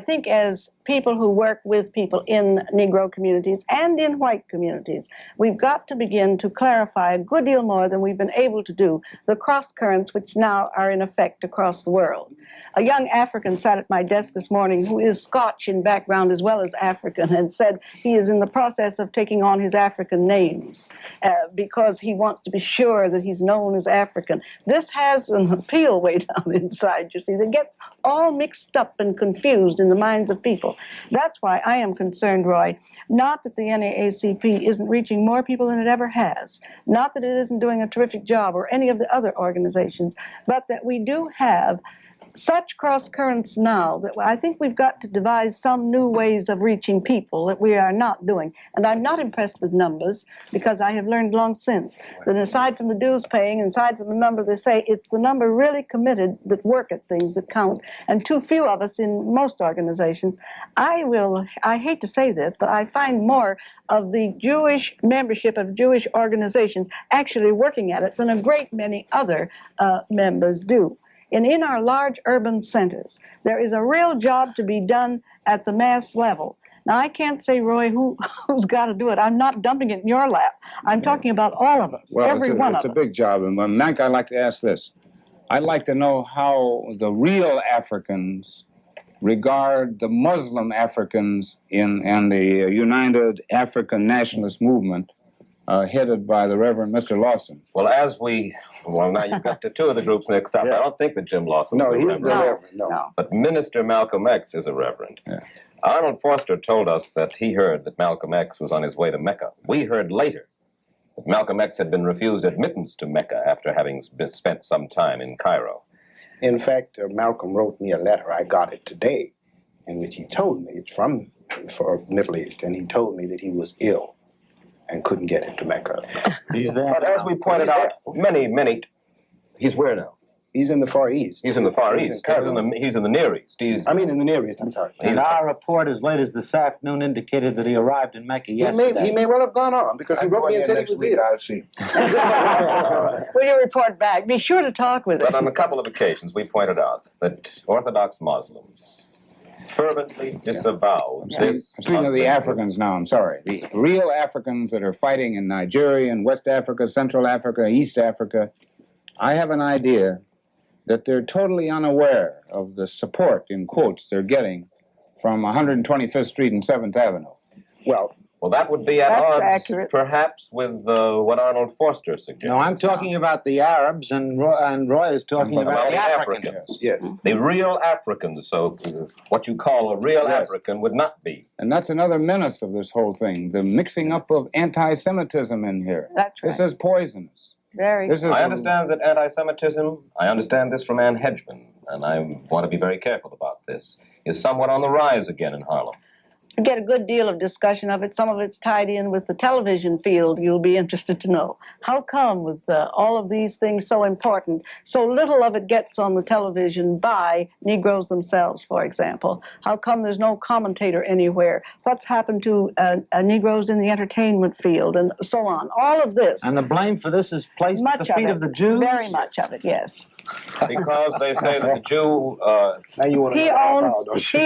think as people who work with people in Negro communities and in white communities, we've got to begin to clarify a good deal more than we've been able to do the cross currents which now are in effect across the world. A young African sat at my desk this morning who is Scotch in background as well as African and said he is in the process of taking on his African names because he wants to be sure that he's known as African. This has an appeal way down inside, you see, that gets all mixed up and confused in the minds of people. That's why I am concerned, Roy, not that the NAACP isn't reaching more people than it ever has, not that it isn't doing a terrific job or any of the other organizations, but that we do have such cross currents now that I think we've got to devise some new ways of reaching people that we are not doing. And I'm not impressed with numbers because I have learned long since that aside from the dues paying, aside from the number they say, it's the number really committed that work at things that count. And too few of us in most organizations. I hate to say this, but I find more of the Jewish membership of Jewish organizations actually working at it than a great many other members do. And in our large urban centers, there is a real job to be done at the mass level. Now, I can't say, Roy, who's got to do it. I'm not dumping it in your lap. I'm talking about all of us, every one of us. It's a big job. And, Mac, I'd like to ask this. I'd like to know how the real Africans regard the Muslim Africans and the United African Nationalist Movement headed by the Reverend Mr. Lawson. Well, now you've got the two of the groups mixed up. I don't think that Jim Lawson is a reverend. No, he's the reverend, no. But Minister Malcolm X is a reverend. Yeah. Arnold Foster told us that he heard that Malcolm X was on his way to Mecca. We heard later that Malcolm X had been refused admittance to Mecca after having spent some time in Cairo. In fact, Malcolm wrote me a letter. I got it today, in which he told me, it's from Middle East, and he told me that he was ill and couldn't get into Mecca. But as we pointed out, he's where now? He's in the Far East. He's in the Far East. He's in the Near East. In the Near East, I'm sorry. And our report as late as this afternoon indicated that he arrived in Mecca yesterday. He may well have gone on, because he wrote me and said he was here. I'll see. Will you report back? Be sure to talk with him. But on a couple of occasions, we pointed out that Orthodox Muslims fervently disavow this. Speaking of the Africans now, I'm sorry. The real Africans that are fighting in Nigeria and West Africa, Central Africa, East Africa, I have an idea that they're totally unaware of the support, in quotes, they're getting from 125th Street and 7th Avenue. Well, that would be at odds, perhaps, with what Arnold Foster suggested. No, I'm talking about the Arabs, and Roy is talking about the Africans. Yes. The real Africans, so what you call a real African would not be. And that's another menace of this whole thing, the mixing up of anti-Semitism in here. That's right. This is poisonous. I understand that anti-Semitism, I understand this from Ann Hedgeman, and I want to be very careful about this, is somewhat on the rise again in Harlem. You get a good deal of discussion of it. Some of it's tied in with the television field, you'll be interested to know. How come with all of these things so important, so little of it gets on the television by Negroes themselves, for example? How come there's no commentator anywhere? What's happened to Negroes in the entertainment field, and so on? All of this. And the blame for this is placed at the feet of the Jews? Very much of it, yes. Because they say that the Jew... He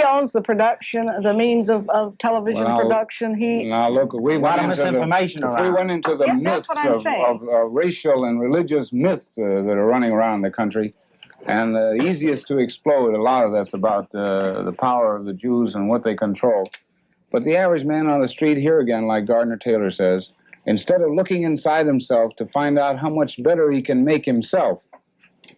owns the production, the means of television production. Now, look, we went into the myths of racial and religious myths that are running around the country. And the easiest to explode, a lot of that's about the power of the Jews and what they control. But the average man on the street here again, like Gardner Taylor says, instead of looking inside himself to find out how much better he can make himself,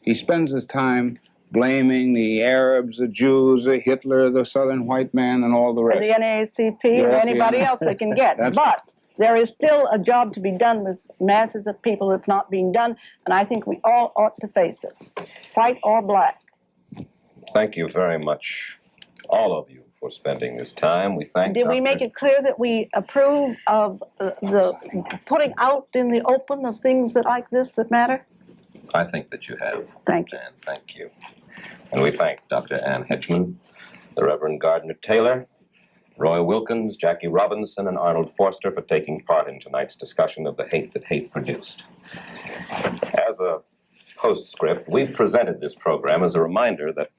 he spends his time blaming the Arabs, the Jews, the Hitler, the Southern white man, and all the rest. The NAACP and anybody else they can get. But there is still a job to be done with masses of people that's not being done, and I think we all ought to face it, white or black. Thank you very much, all of you, for spending this time. We thank Did we make it clear that we approve of the putting out in the open of things that like this that matter? I think that you have. Thank you. And thank you. And we thank Dr. Ann Hedgeman, the Reverend Gardner Taylor, Roy Wilkins, Jackie Robinson, and Arnold Forster for taking part in tonight's discussion of the hate that hate produced. As a postscript, we've presented this program as a reminder that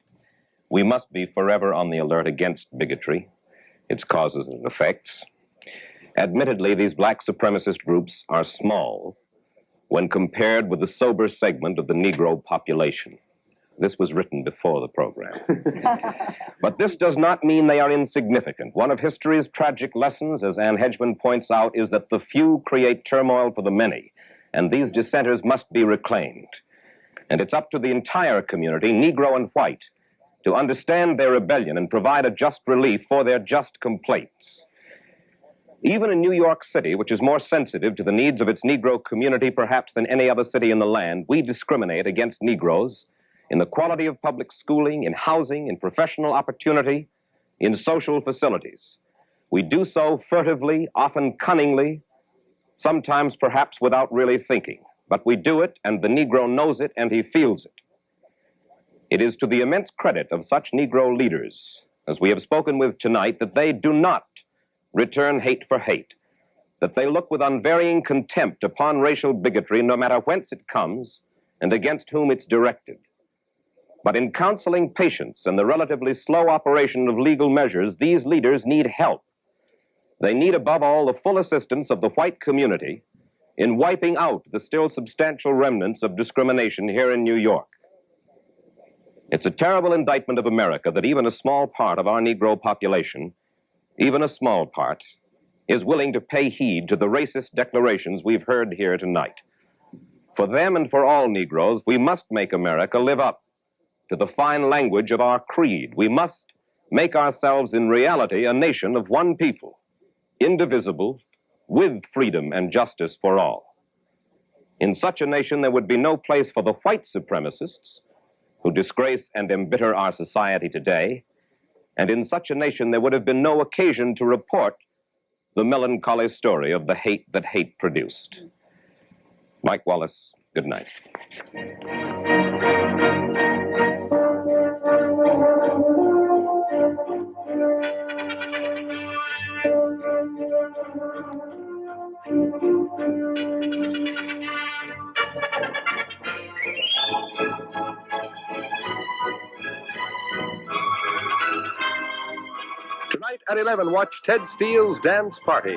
we must be forever on the alert against bigotry, its causes and effects. Admittedly, these black supremacist groups are small when compared with the sober segment of the Negro population. This was written before the program. But this does not mean they are insignificant. One of history's tragic lessons, as Ann Hedgeman points out, is that the few create turmoil for the many, and these dissenters must be reclaimed. And it's up to the entire community, Negro and white, to understand their rebellion and provide a just relief for their just complaints. Even in New York City, which is more sensitive to the needs of its Negro community perhaps than any other city in the land, we discriminate against Negroes in the quality of public schooling, in housing, in professional opportunity, in social facilities. We do so furtively, often cunningly, sometimes perhaps without really thinking. But we do it, and the Negro knows it, and he feels it. It is to the immense credit of such Negro leaders, as we have spoken with tonight, that they do not return hate for hate, that they look with unvarying contempt upon racial bigotry, no matter whence it comes and against whom it's directed. But in counseling patients and the relatively slow operation of legal measures, these leaders need help. They need, above all, the full assistance of the white community in wiping out the still substantial remnants of discrimination here in New York. It's a terrible indictment of America that even a small part of our Negro population, even a small part, is willing to pay heed to the racist declarations we've heard here tonight. For them and for all Negroes, we must make America live up to the fine language of our creed. We must make ourselves in reality a nation of one people, indivisible, with freedom and justice for all. In such a nation, there would be no place for the white supremacists who disgrace and embitter our society today, and in such a nation, there would have been no occasion to report the melancholy story of the hate that hate produced. Mike Wallace, good night. Tonight at 11, watch Ted Steele's Dance Party.